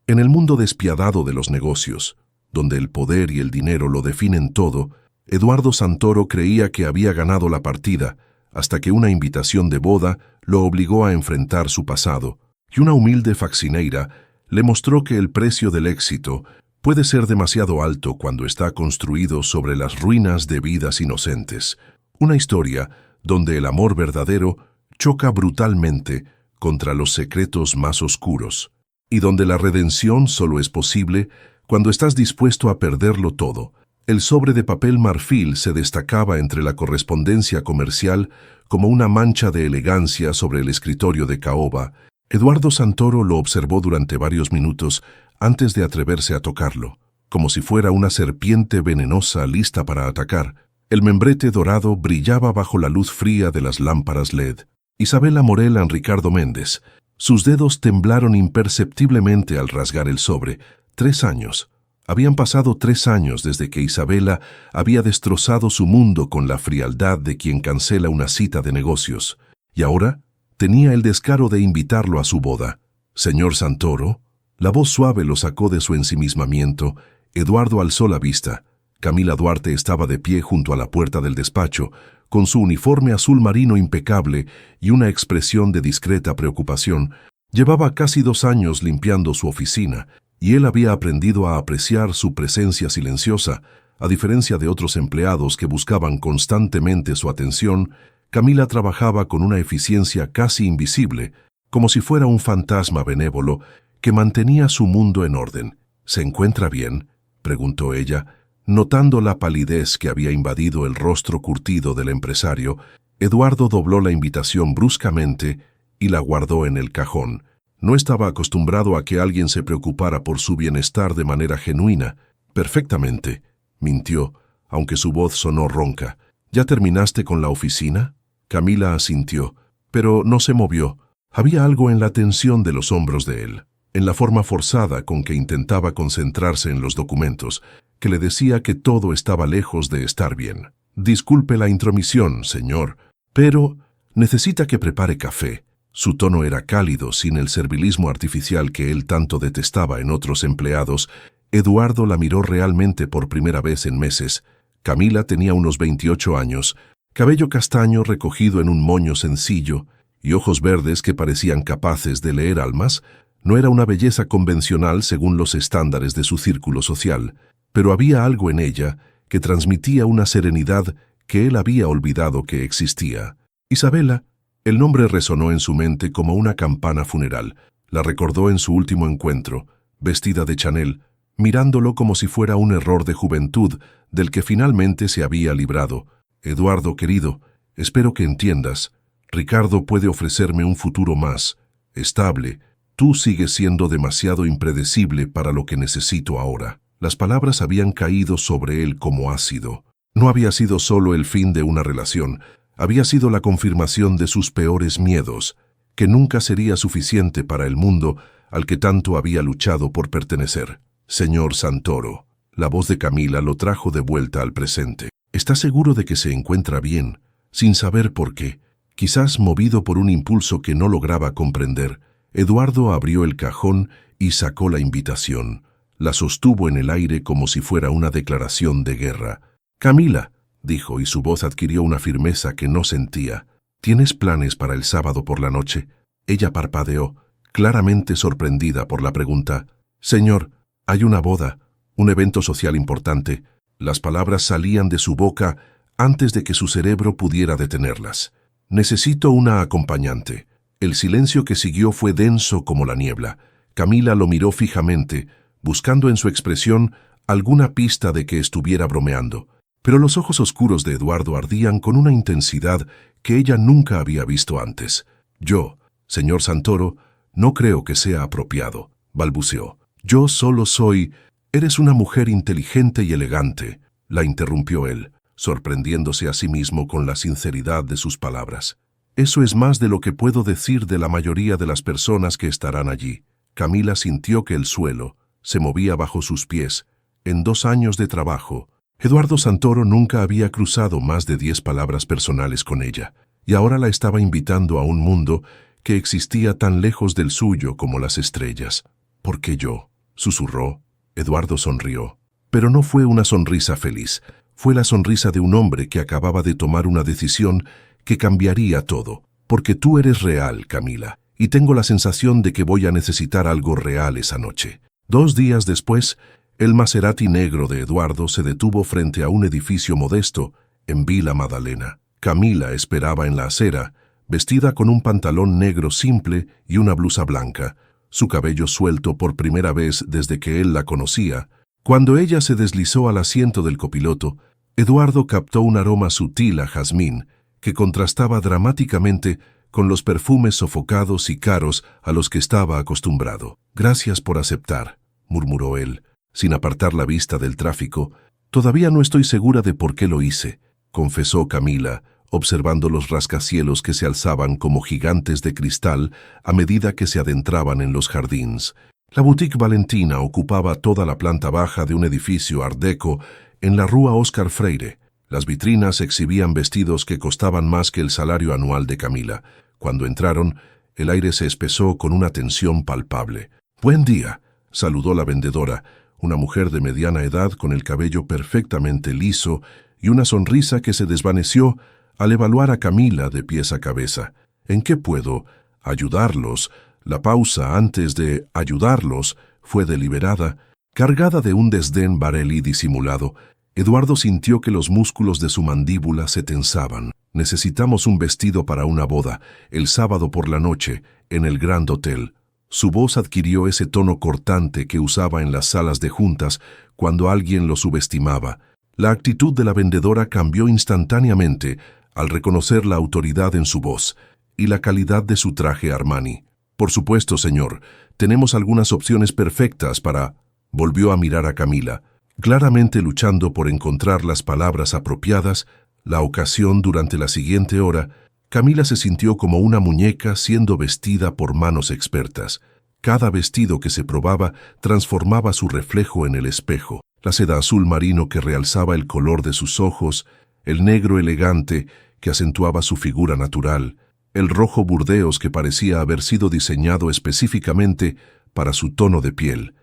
En el mundo despiadado de los negocios, donde el poder y el dinero lo definen todo, Eduardo Santoro creía que había ganado la partida, hasta que una invitación de boda lo obligó a enfrentar su pasado, y una humilde faccineira le mostró que el precio del éxito puede ser demasiado alto cuando está construido sobre las ruinas de vidas inocentes. Una historia donde el amor verdadero choca brutalmente contra los secretos más oscuros, y donde la redención solo es posible cuando estás dispuesto a perderlo todo. El sobre de papel marfil se destacaba entre la correspondencia comercial como una mancha de elegancia sobre el escritorio de caoba. Eduardo Santoro lo observó durante varios minutos antes de atreverse a tocarlo, como si fuera una serpiente venenosa lista para atacar. El membrete dorado brillaba bajo la luz fría de las lámparas LED. Isabela Morel Ricardo Méndez. Sus dedos temblaron imperceptiblemente al rasgar el sobre. 3 años. Habían pasado 3 años desde que Isabela había destrozado su mundo con la frialdad de quien cancela una cita de negocios. Y ahora tenía el descaro de invitarlo a su boda. «Señor Santoro». La voz suave lo sacó de su ensimismamiento. Eduardo alzó la vista. Camila Duarte estaba de pie junto a la puerta del despacho, con su uniforme azul marino impecable y una expresión de discreta preocupación. Llevaba casi 2 años limpiando su oficina, y él había aprendido a apreciar su presencia silenciosa. A diferencia de otros empleados que buscaban constantemente su atención, Camila trabajaba con una eficiencia casi invisible, como si fuera un fantasma benévolo que mantenía su mundo en orden. «¿Se encuentra bien?», preguntó ella. Notando la palidez que había invadido el rostro curtido del empresario, Eduardo dobló la invitación bruscamente y la guardó en el cajón. No estaba acostumbrado a que alguien se preocupara por su bienestar de manera genuina. «Perfectamente», mintió, aunque su voz sonó ronca. «¿Ya terminaste con la oficina?». Camila asintió, pero no se movió. Había algo en la tensión de los hombros de él, en la forma forzada con que intentaba concentrarse en los documentos, que le decía que todo estaba lejos de estar bien. «Disculpe la intromisión, señor, pero necesita que prepare café». Su tono era cálido, sin el servilismo artificial que él tanto detestaba en otros empleados. Eduardo la miró realmente por primera vez en meses. Camila tenía unos 28 años, cabello castaño recogido en un moño sencillo y ojos verdes que parecían capaces de leer almas. No era una belleza convencional según los estándares de su círculo social, pero había algo en ella que transmitía una serenidad que él había olvidado que existía. Isabela. El nombre resonó en su mente como una campana funeral. La recordó en su último encuentro, vestida de Chanel, mirándolo como si fuera un error de juventud del que finalmente se había librado. «Eduardo, querido, espero que entiendas. Ricardo puede ofrecerme un futuro más estable. Tú sigues siendo demasiado impredecible para lo que necesito ahora». Las palabras habían caído sobre él como ácido. No había sido solo el fin de una relación, había sido la confirmación de sus peores miedos, que nunca sería suficiente para el mundo al que tanto había luchado por pertenecer. «Señor Santoro». La voz de Camila lo trajo de vuelta al presente. «¿Está seguro de que se encuentra bien?». Sin saber por qué, quizás movido por un impulso que no lograba comprender, Eduardo abrió el cajón y sacó la invitación. La sostuvo en el aire como si fuera una declaración de guerra. «Camila», dijo, y su voz adquirió una firmeza que no sentía. «¿Tienes planes para el sábado por la noche?». Ella parpadeó, claramente sorprendida por la pregunta. «Señor, hay una boda, un evento social importante». Las palabras salían de su boca antes de que su cerebro pudiera detenerlas. «Necesito una acompañante». El silencio que siguió fue denso como la niebla. Camila lo miró fijamente, buscando en su expresión alguna pista de que estuviera bromeando. Pero los ojos oscuros de Eduardo ardían con una intensidad que ella nunca había visto antes. «Yo, señor Santoro, no creo que sea apropiado», balbuceó. «Yo solo soy...». «Eres una mujer inteligente y elegante», la interrumpió él, sorprendiéndose a sí mismo con la sinceridad de sus palabras. «Eso es más de lo que puedo decir de la mayoría de las personas que estarán allí». Camila sintió que el suelo se movía bajo sus pies. En 2 años de trabajo, Eduardo Santoro nunca había cruzado más de 10 palabras personales con ella, y ahora la estaba invitando a un mundo que existía tan lejos del suyo como las estrellas. «¿Por qué yo?». susurró. Eduardo sonrió. Pero no fue una sonrisa feliz. Fue la sonrisa de un hombre que acababa de tomar una decisión que cambiaría todo. Porque tú eres real, Camila, y tengo la sensación de que voy a necesitar algo real esa noche. 2 días después, el Maserati negro de Eduardo se detuvo frente a un edificio modesto en Vila Madalena. Camila esperaba en la acera, vestida con un pantalón negro simple y una blusa blanca, su cabello suelto por primera vez desde que él la conocía. Cuando ella se deslizó al asiento del copiloto, Eduardo captó un aroma sutil a jazmín que contrastaba dramáticamente con los perfumes sofocados y caros a los que estaba acostumbrado. «Gracias por aceptar», murmuró él, sin apartar la vista del tráfico. «Todavía no estoy segura de por qué lo hice», confesó Camila, observando los rascacielos que se alzaban como gigantes de cristal a medida que se adentraban en los jardines. La boutique Valentina ocupaba toda la planta baja de un edificio art déco en la rúa Óscar Freire. Las vitrinas exhibían vestidos que costaban más que el salario anual de Camila. Cuando entraron, el aire se espesó con una tensión palpable. «Buen día», saludó la vendedora, una mujer de mediana edad con el cabello perfectamente liso y una sonrisa que se desvaneció al evaluar a Camila de pies a cabeza. «¿En qué puedo ayudarlos?» La pausa antes de ayudarlos fue deliberada, cargada de un desdén barelí disimulado. Eduardo sintió que los músculos de su mandíbula se tensaban. «Necesitamos un vestido para una boda, el sábado por la noche, en el Grand Hotel». Su voz adquirió ese tono cortante que usaba en las salas de juntas cuando alguien lo subestimaba. La actitud de la vendedora cambió instantáneamente al reconocer la autoridad en su voz y la calidad de su traje Armani. «Por supuesto, señor. Tenemos algunas opciones perfectas para...» Volvió a mirar a Camila, claramente luchando por encontrar las palabras apropiadas. La ocasión durante la siguiente hora, Camila se sintió como una muñeca siendo vestida por manos expertas. Cada vestido que se probaba transformaba su reflejo en el espejo. La seda azul marino que realzaba el color de sus ojos, el negro elegante que acentuaba su figura natural, el rojo burdeos que parecía haber sido diseñado específicamente para su tono de piel.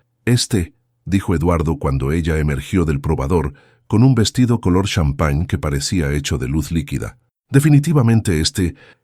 Dijo Eduardo cuando ella emergió del probador con un vestido color champán que parecía hecho de luz líquida. Definitivamente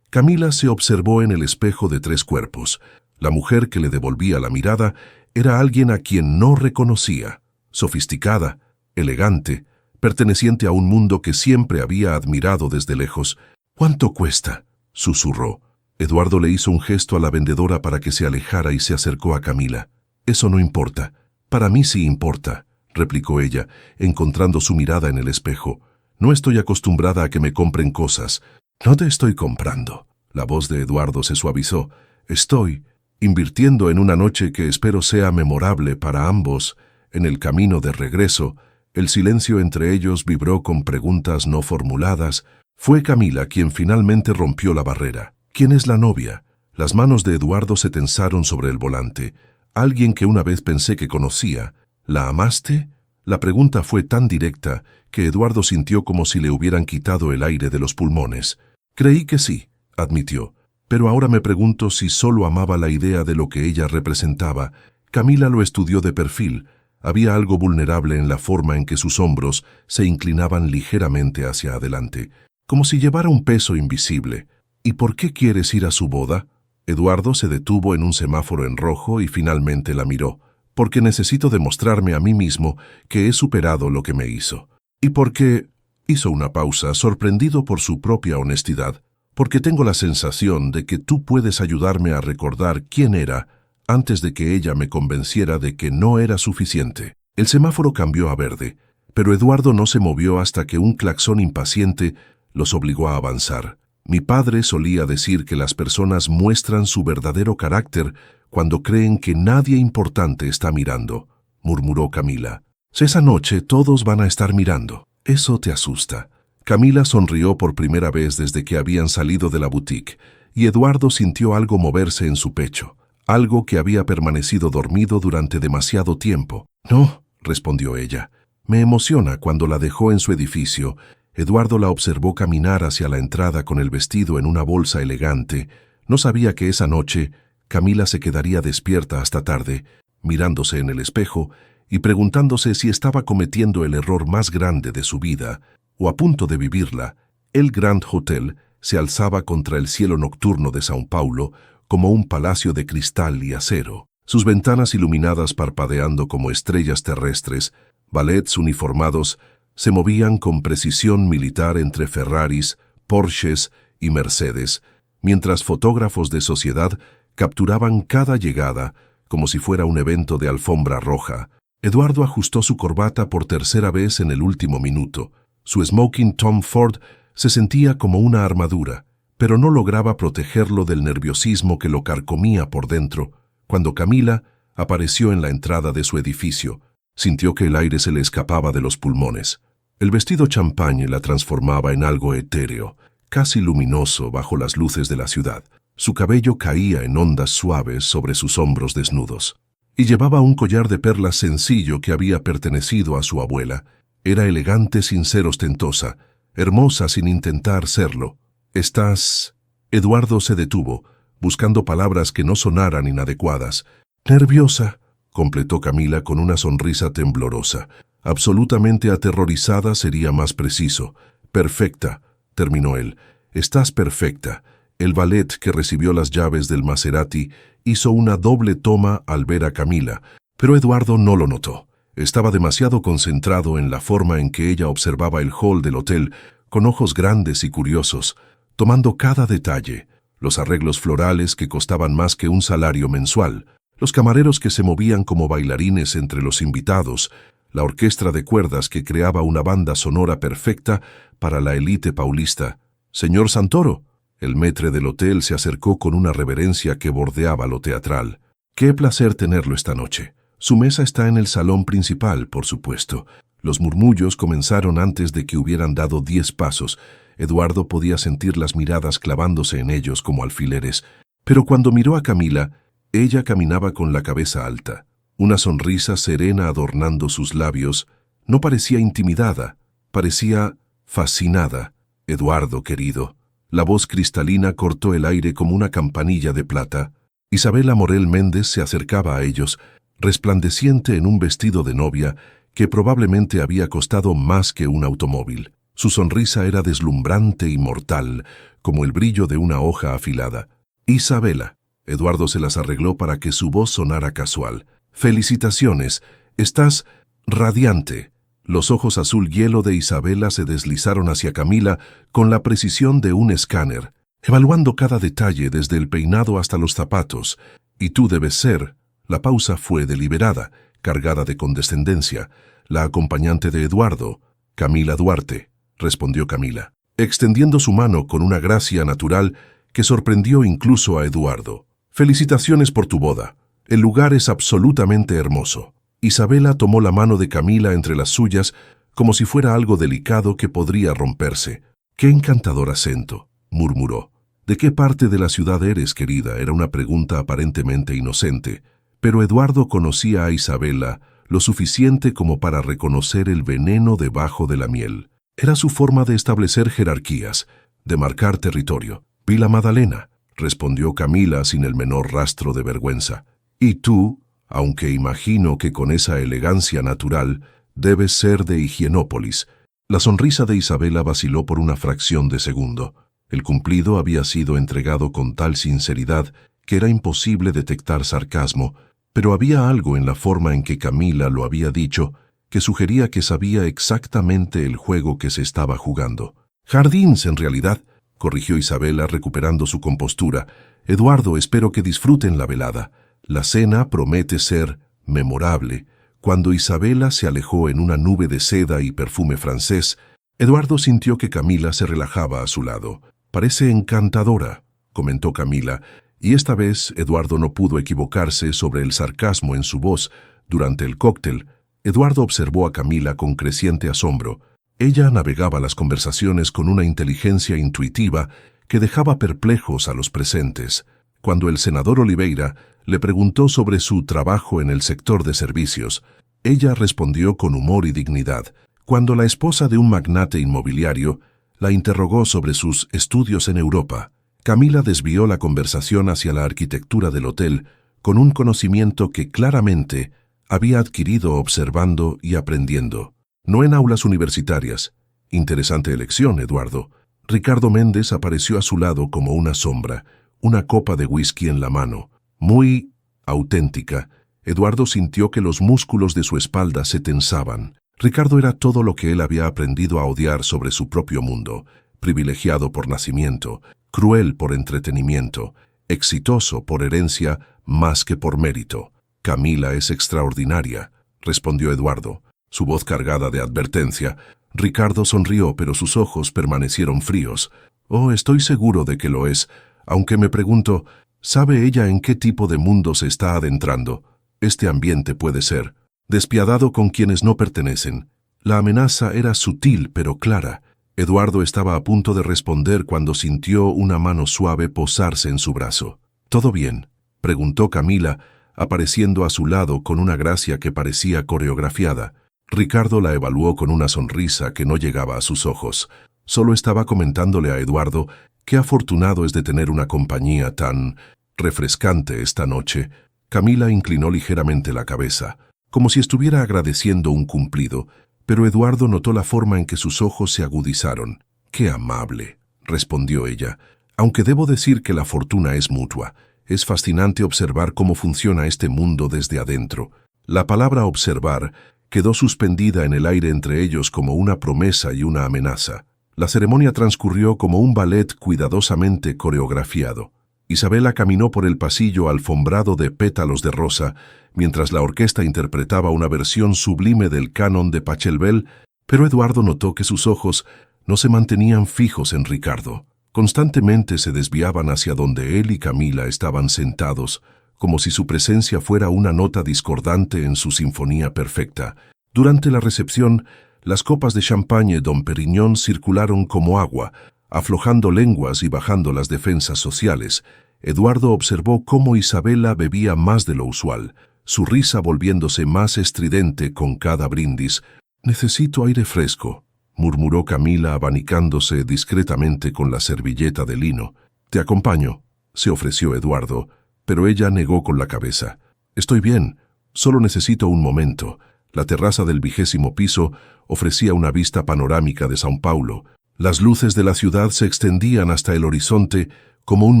Camila se observó en el espejo de 3 cuerpos. La mujer que le devolvía la mirada era alguien a quien no reconocía, sofisticada, elegante, perteneciente a un mundo que siempre había admirado desde lejos. «¿Cuánto cuesta?», susurró. Eduardo le hizo un gesto a la vendedora para que se alejara y se acercó a Camila. «Eso no importa. Para mí sí importa», replicó ella, encontrando su mirada en el espejo. «No estoy acostumbrada a que me compren cosas». «No te estoy comprando». La voz de Eduardo se suavizó. «Estoy invirtiendo en una noche que espero sea memorable para ambos». En el camino de regreso, el silencio entre ellos vibró con preguntas no formuladas. Fue Camila quien finalmente rompió la barrera. «¿Quién es la novia?». Las manos de Eduardo se tensaron sobre el volante. «Alguien que una vez pensé que conocía». «¿La amaste?». La pregunta fue tan directa que Eduardo sintió como si le hubieran quitado el aire de los pulmones. «Creí que sí», admitió, «pero ahora me pregunto si solo amaba la idea de lo que ella representaba». Camila lo estudió de perfil. Había algo vulnerable en la forma en que sus hombros se inclinaban ligeramente hacia adelante, como si llevara un peso invisible. «¿Y por qué quieres ir a su boda?». Eduardo se detuvo en un semáforo en rojo y finalmente la miró. «Porque necesito demostrarme a mí mismo que he superado lo que me hizo». «¿Y por qué?». Hizo una pausa, sorprendido por su propia honestidad. «Porque tengo la sensación de que tú puedes ayudarme a recordar quién era antes de que ella me convenciera de que no era suficiente». El semáforo cambió a verde, pero Eduardo no se movió hasta que un claxon impaciente los obligó a avanzar. «Mi padre solía decir que las personas muestran su verdadero carácter cuando creen que nadie importante está mirando», murmuró Camila. «Esa noche todos van a estar mirando. Eso te asusta». Camila sonrió por primera vez desde que habían salido de la boutique, y Eduardo sintió algo moverse en su pecho, algo que había permanecido dormido durante demasiado tiempo. «No», respondió ella. «Me emociona cuando la dejó en su edificio». Eduardo la observó caminar hacia la entrada con el vestido en una bolsa elegante. No sabía que esa noche Camila se quedaría despierta hasta tarde. mirándose en el espejo y preguntándose si estaba cometiendo el error más grande de su vida o a punto de vivirla. El Grand Hotel se alzaba contra el cielo nocturno de São Paulo como un palacio de cristal y acero. Sus ventanas iluminadas parpadeando como estrellas terrestres, valets uniformados se movían con precisión militar entre Ferraris, Porsches y Mercedes, mientras fotógrafos de sociedad capturaban cada llegada como si fuera un evento de alfombra roja. Eduardo ajustó su corbata por tercera vez en el último minuto. Su smoking Tom Ford se sentía como una armadura, pero no lograba protegerlo del nerviosismo que lo carcomía por dentro. Cuando Camila apareció en la entrada de su edificio, sintió que el aire se le escapaba de los pulmones. El vestido champagne la transformaba en algo etéreo, casi luminoso bajo las luces de la ciudad. Su cabello caía en ondas suaves sobre sus hombros desnudos. Y llevaba un collar de perlas sencillo que había pertenecido a su abuela. Era elegante sin ser ostentosa, hermosa sin intentar serlo. «¿Estás...?» Eduardo se detuvo, buscando palabras que no sonaran inadecuadas. «Nerviosa», completó Camila con una sonrisa temblorosa. Absolutamente aterrorizada sería más preciso. «Perfecta», terminó él. «Estás perfecta». El valet que recibió las llaves del Maserati hizo una doble toma al ver a Camila, pero Eduardo no lo notó. Estaba demasiado concentrado en la forma en que ella observaba el hall del hotel, con ojos grandes y curiosos, tomando cada detalle, los arreglos florales que costaban más que un salario mensual, los camareros que se movían como bailarines entre los invitados, la orquesta de cuerdas que creaba una banda sonora perfecta para la élite paulista. «Señor Santoro». El maître del hotel se acercó con una reverencia que bordeaba lo teatral. «Qué placer tenerlo esta noche. Su mesa está en el salón principal, por supuesto». Los murmullos comenzaron antes de que hubieran dado 10 pasos. Eduardo podía sentir las miradas clavándose en ellos como alfileres. Pero cuando miró a Camila, ella caminaba con la cabeza alta, una sonrisa serena adornando sus labios. No parecía intimidada, parecía fascinada. «Eduardo, querido». La voz cristalina cortó el aire como una campanilla de plata. Isabela Morel Méndez se acercaba a ellos, resplandeciente en un vestido de novia que probablemente había costado más que un automóvil. Su sonrisa era deslumbrante y mortal, como el brillo de una hoja afilada. «Isabela». Eduardo se las arregló para que su voz sonara casual. «Felicitaciones, estás radiante». Los ojos azul hielo de Isabela se deslizaron hacia Camila con la precisión de un escáner, evaluando cada detalle desde el peinado hasta los zapatos. «Y tú debes ser». La pausa fue deliberada, cargada de condescendencia. «La acompañante de Eduardo». «Camila Duarte», respondió Camila, extendiendo su mano con una gracia natural que sorprendió incluso a Eduardo. «Felicitaciones por tu boda. El lugar es absolutamente hermoso». Isabela tomó la mano de Camila entre las suyas como si fuera algo delicado que podría romperse. «Qué encantador acento», murmuró. «¿De qué parte de la ciudad eres, querida?». Era una pregunta aparentemente inocente, pero Eduardo conocía a Isabela lo suficiente como para reconocer el veneno debajo de la miel. Era su forma de establecer jerarquías, de marcar territorio. «Vila Madalena», respondió Camila sin el menor rastro de vergüenza. «¿Y tú?». Aunque imagino que con esa elegancia natural debes ser de Higienópolis». La sonrisa de Isabela vaciló por una fracción de segundo. El cumplido había sido entregado con tal sinceridad que era imposible detectar sarcasmo, pero había algo en la forma en que Camila lo había dicho que sugería que sabía exactamente el juego que se estaba jugando. «Jardins, en realidad», corrigió Isabela recuperando su compostura. «Eduardo, espero que disfruten la velada. La cena promete ser memorable». Cuando Isabela se alejó en una nube de seda y perfume francés, Eduardo sintió que Camila se relajaba a su lado. «Parece encantadora», comentó Camila, y esta vez Eduardo no pudo equivocarse sobre el sarcasmo en su voz. Durante el cóctel, Eduardo observó a Camila con creciente asombro. Ella navegaba las conversaciones con una inteligencia intuitiva que dejaba perplejos a los presentes. Cuando el senador Oliveira le preguntó sobre su trabajo en el sector de servicios, ella respondió con humor y dignidad. Cuando la esposa de un magnate inmobiliario la interrogó sobre sus estudios en Europa, Camila desvió la conversación hacia la arquitectura del hotel con un conocimiento que claramente había adquirido observando y aprendiendo. No en aulas universitarias. Interesante elección, Eduardo. Ricardo Méndez apareció a su lado como una sombra, una copa de whisky en la mano. Muy auténtica. Eduardo sintió que los músculos de su espalda se tensaban. Ricardo era todo lo que él había aprendido a odiar sobre su propio mundo, privilegiado por nacimiento, cruel por entretenimiento, exitoso por herencia más que por mérito. Camila es extraordinaria, respondió Eduardo, su voz cargada de advertencia. Ricardo sonrió, pero sus ojos permanecieron fríos. Oh, estoy seguro de que lo es, aunque me pregunto, ¿sabe ella en qué tipo de mundo se está adentrando? Este ambiente puede ser despiadado con quienes no pertenecen. La amenaza era sutil pero clara. Eduardo estaba a punto de responder cuando sintió una mano suave posarse en su brazo. ¿Todo bien?, preguntó Camila, apareciendo a su lado con una gracia que parecía coreografiada. Ricardo la evaluó con una sonrisa que no llegaba a sus ojos. Solo estaba comentándole a Eduardo qué afortunado es de tener una compañía tan refrescante esta noche. Camila inclinó ligeramente la cabeza, como si estuviera agradeciendo un cumplido, pero Eduardo notó la forma en que sus ojos se agudizaron. «Qué amable», respondió ella, «aunque debo decir que la fortuna es mutua. Es fascinante observar cómo funciona este mundo desde adentro». La palabra observar quedó suspendida en el aire entre ellos como una promesa y una amenaza. La ceremonia transcurrió como un ballet cuidadosamente coreografiado. Isabela caminó por el pasillo alfombrado de pétalos de rosa, mientras la orquesta interpretaba una versión sublime del canon de Pachelbel, pero Eduardo notó que sus ojos no se mantenían fijos en Ricardo. Constantemente se desviaban hacia donde él y Camila estaban sentados, como si su presencia fuera una nota discordante en su sinfonía perfecta. Durante la recepción, las copas de champagne Dom Perignon circularon como agua, aflojando lenguas y bajando las defensas sociales. Eduardo observó cómo Isabela bebía más de lo usual, su risa volviéndose más estridente con cada brindis. «Necesito aire fresco», murmuró Camila abanicándose discretamente con la servilleta de lino. «Te acompaño», se ofreció Eduardo, pero ella negó con la cabeza. «Estoy bien, solo necesito un momento». La terraza del 20º piso ofrecía una vista panorámica de São Paulo. Las luces de la ciudad se extendían hasta el horizonte como un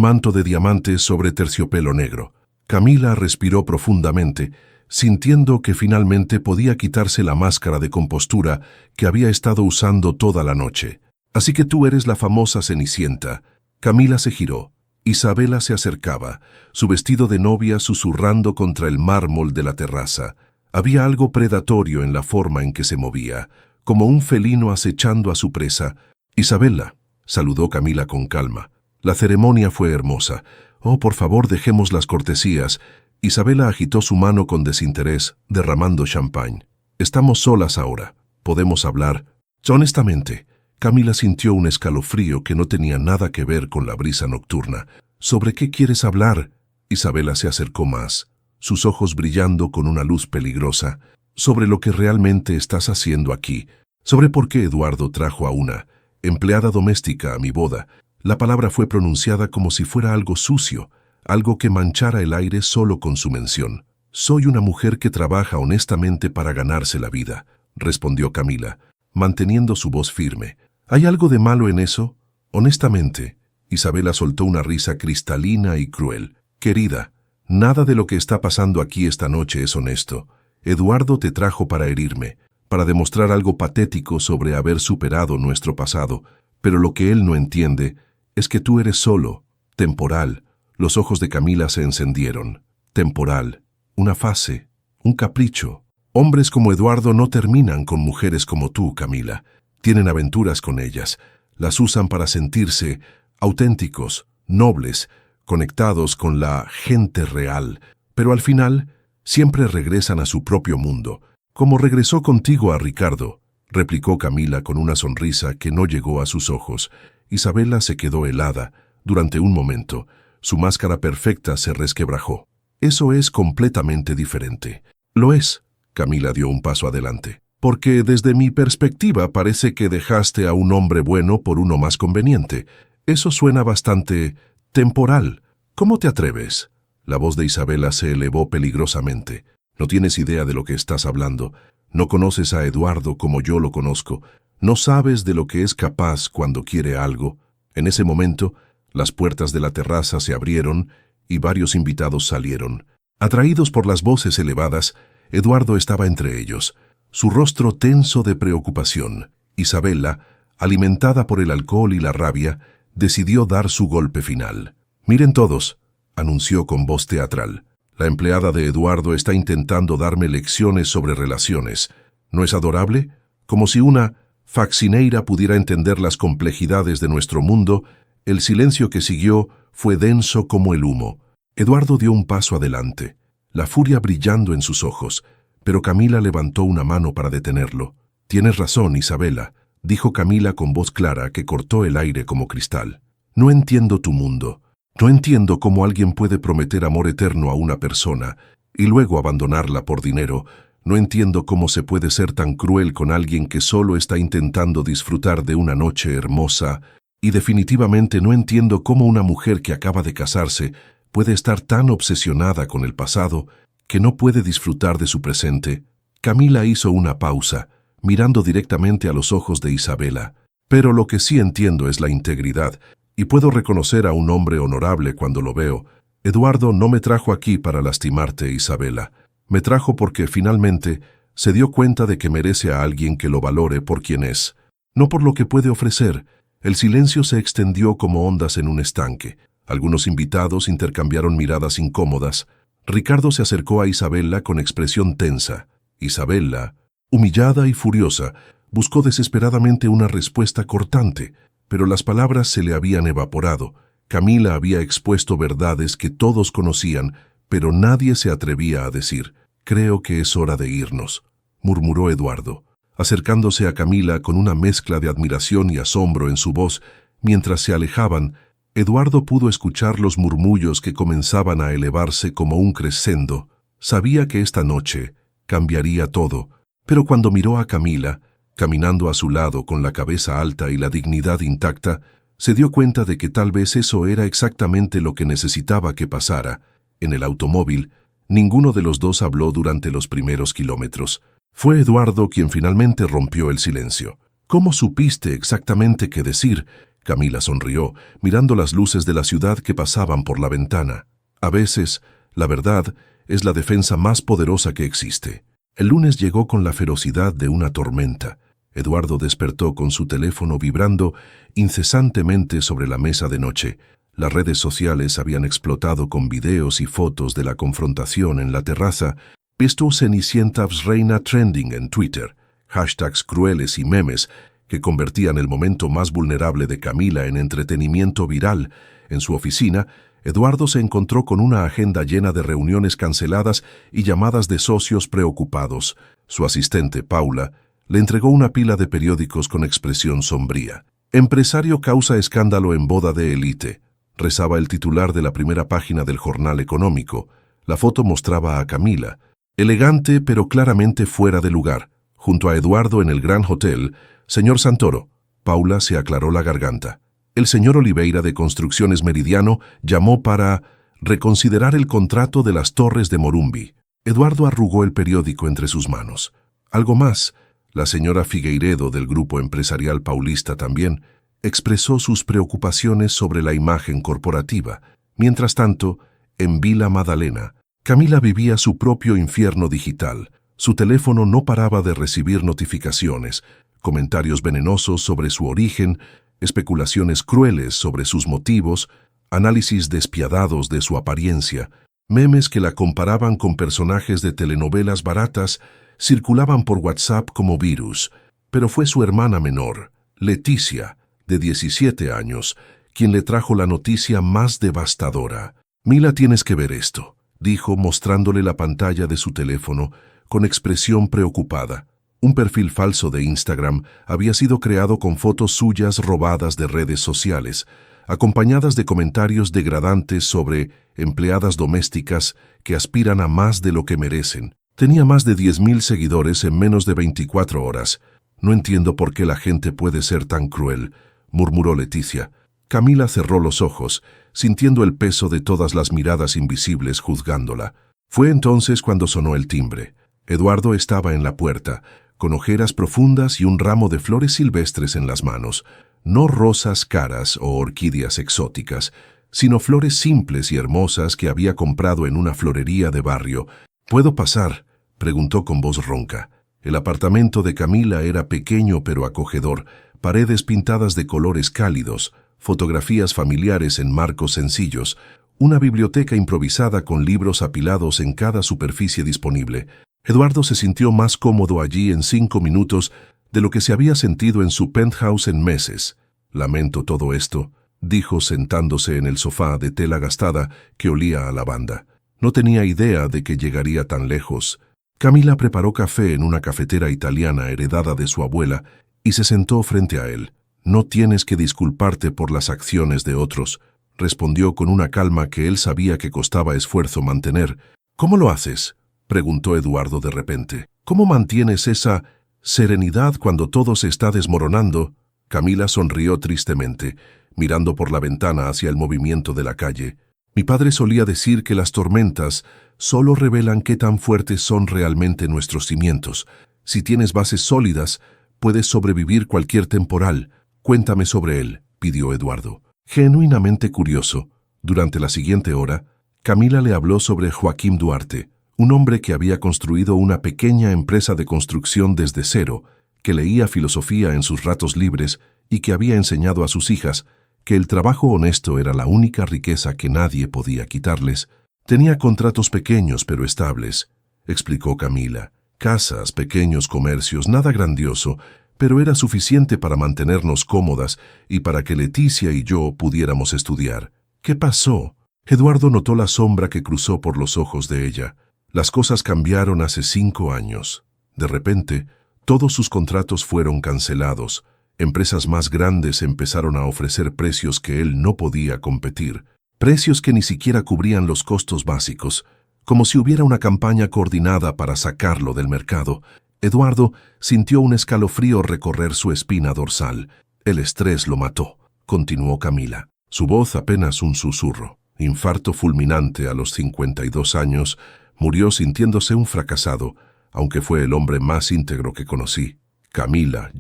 manto de diamantes sobre terciopelo negro. Camila respiró profundamente, sintiendo que finalmente podía quitarse la máscara de compostura que había estado usando toda la noche. «Así que tú eres la famosa Cenicienta». Camila se giró. Isabela se acercaba, su vestido de novia susurrando contra el mármol de la terraza. Había algo predatorio en la forma en que se movía, como un felino acechando a su presa. «Isabela», saludó Camila con calma. «La ceremonia fue hermosa. Oh, por favor, dejemos las cortesías». Isabela agitó su mano con desinterés, derramando champán. «Estamos solas ahora. Podemos hablar». Honestamente, Camila sintió un escalofrío que no tenía nada que ver con la brisa nocturna. «¿Sobre qué quieres hablar?» Isabela se acercó más, sus ojos brillando con una luz peligrosa. «Sobre lo que realmente estás haciendo aquí. Sobre por qué Eduardo trajo a una empleada doméstica a mi boda». La palabra fue pronunciada como si fuera algo sucio, algo que manchara el aire solo con su mención. «Soy una mujer que trabaja honestamente para ganarse la vida», respondió Camila, manteniendo su voz firme. «¿Hay algo de malo en eso?» «Honestamente», Isabela soltó una risa cristalina y cruel. «Querida, nada de lo que está pasando aquí esta noche es honesto. Eduardo te trajo para herirme, para demostrar algo patético sobre haber superado nuestro pasado, pero lo que él no entiende es que tú eres solo, temporal». Los ojos de Camila se encendieron. «Temporal, una fase, un capricho. Hombres como Eduardo no terminan con mujeres como tú, Camila. Tienen aventuras con ellas. Las usan para sentirse auténticos, nobles, conectados con la gente real. Pero al final, siempre regresan a su propio mundo. Como regresó contigo a Ricardo», replicó Camila con una sonrisa que no llegó a sus ojos. Isabela se quedó helada. Durante un momento, su máscara perfecta se resquebrajó. «Eso es completamente diferente». «Lo es», Camila dio un paso adelante, «porque desde mi perspectiva parece que dejaste a un hombre bueno por uno más conveniente. Eso suena bastante temporal. ¿Cómo te atreves?». La voz de Isabela se elevó peligrosamente. No tienes idea de lo que estás hablando. No conoces a Eduardo como yo lo conozco. No sabes de lo que es capaz cuando quiere algo. En ese momento, las puertas de la terraza se abrieron y varios invitados salieron. Atraídos por las voces elevadas, Eduardo estaba entre ellos, su rostro tenso de preocupación. Isabela, alimentada por el alcohol y la rabia, decidió dar su golpe final. «Miren todos», anunció con voz teatral. «La empleada de Eduardo está intentando darme lecciones sobre relaciones. ¿No es adorable? Como si una faccineira pudiera entender las complejidades de nuestro mundo». El silencio que siguió fue denso como el humo. Eduardo dio un paso adelante, la furia brillando en sus ojos, pero Camila levantó una mano para detenerlo. «Tienes razón, Isabela», dijo Camila con voz clara que cortó el aire como cristal. «No entiendo tu mundo. No entiendo cómo alguien puede prometer amor eterno a una persona y luego abandonarla por dinero. No entiendo cómo se puede ser tan cruel con alguien que solo está intentando disfrutar de una noche hermosa. Y definitivamente no entiendo cómo una mujer que acaba de casarse puede estar tan obsesionada con el pasado que no puede disfrutar de su presente». Camila hizo una pausa, mirando directamente a los ojos de Isabela. «Pero lo que sí entiendo es la integridad, y puedo reconocer a un hombre honorable cuando lo veo. Eduardo no me trajo aquí para lastimarte, Isabela. Me trajo porque finalmente se dio cuenta de que merece a alguien que lo valore por quien es, no por lo que puede ofrecer». El silencio se extendió como ondas en un estanque. Algunos invitados intercambiaron miradas incómodas. Ricardo se acercó a Isabela con expresión tensa. Isabela, humillada y furiosa, buscó desesperadamente una respuesta cortante, pero las palabras se le habían evaporado. Camila había expuesto verdades que todos conocían, pero nadie se atrevía a decir. «Creo que es hora de irnos», murmuró Eduardo, acercándose a Camila con una mezcla de admiración y asombro en su voz. Mientras se alejaban, Eduardo pudo escuchar los murmullos que comenzaban a elevarse como un crescendo. Sabía que esta noche cambiaría todo, pero cuando miró a Camila, caminando a su lado con la cabeza alta y la dignidad intacta, se dio cuenta de que tal vez eso era exactamente lo que necesitaba que pasara. En el automóvil, ninguno de los dos habló durante los primeros kilómetros. Fue Eduardo quien finalmente rompió el silencio. «¿Cómo supiste exactamente qué decir?», Camila sonrió, mirando las luces de la ciudad que pasaban por la ventana. «A veces, la verdad es la defensa más poderosa que existe». El lunes llegó con la ferocidad de una tormenta. Eduardo despertó con su teléfono vibrando incesantemente sobre la mesa de noche. Las redes sociales habían explotado con videos y fotos de la confrontación en la terraza. Esto Cenicientas reina trending en Twitter, hashtags crueles y memes que convertían el momento más vulnerable de Camila en entretenimiento viral. En su oficina, Eduardo se encontró con una agenda llena de reuniones canceladas y llamadas de socios preocupados. Su asistente, Paula, le entregó una pila de periódicos con expresión sombría. «Empresario causa escándalo en boda de élite», rezaba el titular de la primera página del Jornal Económico. La foto mostraba a Camila, elegante pero claramente fuera de lugar, junto a Eduardo en el Gran Hotel. «Señor Santoro», Paula se aclaró la garganta. «El señor Oliveira de Construcciones Meridiano llamó para reconsiderar el contrato de las Torres de Morumbi». Eduardo arrugó el periódico entre sus manos. Algo más, la señora Figueiredo del Grupo Empresarial Paulista también expresó sus preocupaciones sobre la imagen corporativa. Mientras tanto, en Vila Madalena, Camila vivía su propio infierno digital. Su teléfono no paraba de recibir notificaciones, comentarios venenosos sobre su origen, especulaciones crueles sobre sus motivos, análisis despiadados de su apariencia, memes que la comparaban con personajes de telenovelas baratas, circulaban por WhatsApp como virus. Pero fue su hermana menor, Leticia, de 17 años, quien le trajo la noticia más devastadora. «Mila, tienes que ver esto», dijo mostrándole la pantalla de su teléfono con expresión preocupada. Un perfil falso de Instagram había sido creado con fotos suyas robadas de redes sociales, acompañadas de comentarios degradantes sobre empleadas domésticas que aspiran a más de lo que merecen. Tenía más de 10.000 seguidores en menos de 24 horas. «No entiendo por qué la gente puede ser tan cruel», murmuró Leticia. Camila cerró los ojos, sintiendo el peso de todas las miradas invisibles juzgándola. Fue entonces cuando sonó el timbre. Eduardo estaba en la puerta, con ojeras profundas y un ramo de flores silvestres en las manos. No rosas caras o orquídeas exóticas, sino flores simples y hermosas que había comprado en una florería de barrio. «¿Puedo pasar?», preguntó con voz ronca. El apartamento de Camila era pequeño pero acogedor, paredes pintadas de colores cálidos, fotografías familiares en marcos sencillos, una biblioteca improvisada con libros apilados en cada superficie disponible. Eduardo se sintió más cómodo allí en 5 minutos de lo que se había sentido en su penthouse en meses. «Lamento todo esto», dijo sentándose en el sofá de tela gastada que olía a lavanda. No tenía idea de que llegaría tan lejos. Camila preparó café en una cafetera italiana heredada de su abuela y se sentó frente a él. «No tienes que disculparte por las acciones de otros», respondió con una calma que él sabía que costaba esfuerzo mantener. «¿Cómo lo haces?», preguntó Eduardo de repente. «¿Cómo mantienes esa serenidad cuando todo se está desmoronando?» Camila sonrió tristemente, mirando por la ventana hacia el movimiento de la calle. «Mi padre solía decir que las tormentas solo revelan qué tan fuertes son realmente nuestros cimientos. Si tienes bases sólidas, puedes sobrevivir cualquier temporal. Cuéntame sobre él», pidió Eduardo. Genuinamente curioso, durante la siguiente hora, Camila le habló sobre Joaquín Duarte, un hombre que había construido una pequeña empresa de construcción desde cero, que leía filosofía en sus ratos libres y que había enseñado a sus hijas que el trabajo honesto era la única riqueza que nadie podía quitarles. «Tenía contratos pequeños pero estables», explicó Camila. «Casas, pequeños comercios, nada grandioso, pero era suficiente para mantenernos cómodas y para que Leticia y yo pudiéramos estudiar». «¿Qué pasó?». Eduardo notó la sombra que cruzó por los ojos de ella. «Las cosas cambiaron hace 5 años. De repente, todos sus contratos fueron cancelados. Empresas más grandes empezaron a ofrecer precios que él no podía competir, precios que ni siquiera cubrían los costos básicos, como si hubiera una campaña coordinada para sacarlo del mercado». Eduardo sintió un escalofrío recorrer su espina dorsal. «El estrés lo mató», continuó Camila. Su voz apenas un susurro. «Infarto fulminante a los 52 años, murió sintiéndose un fracasado, aunque fue el hombre más íntegro que conocí». «Camila,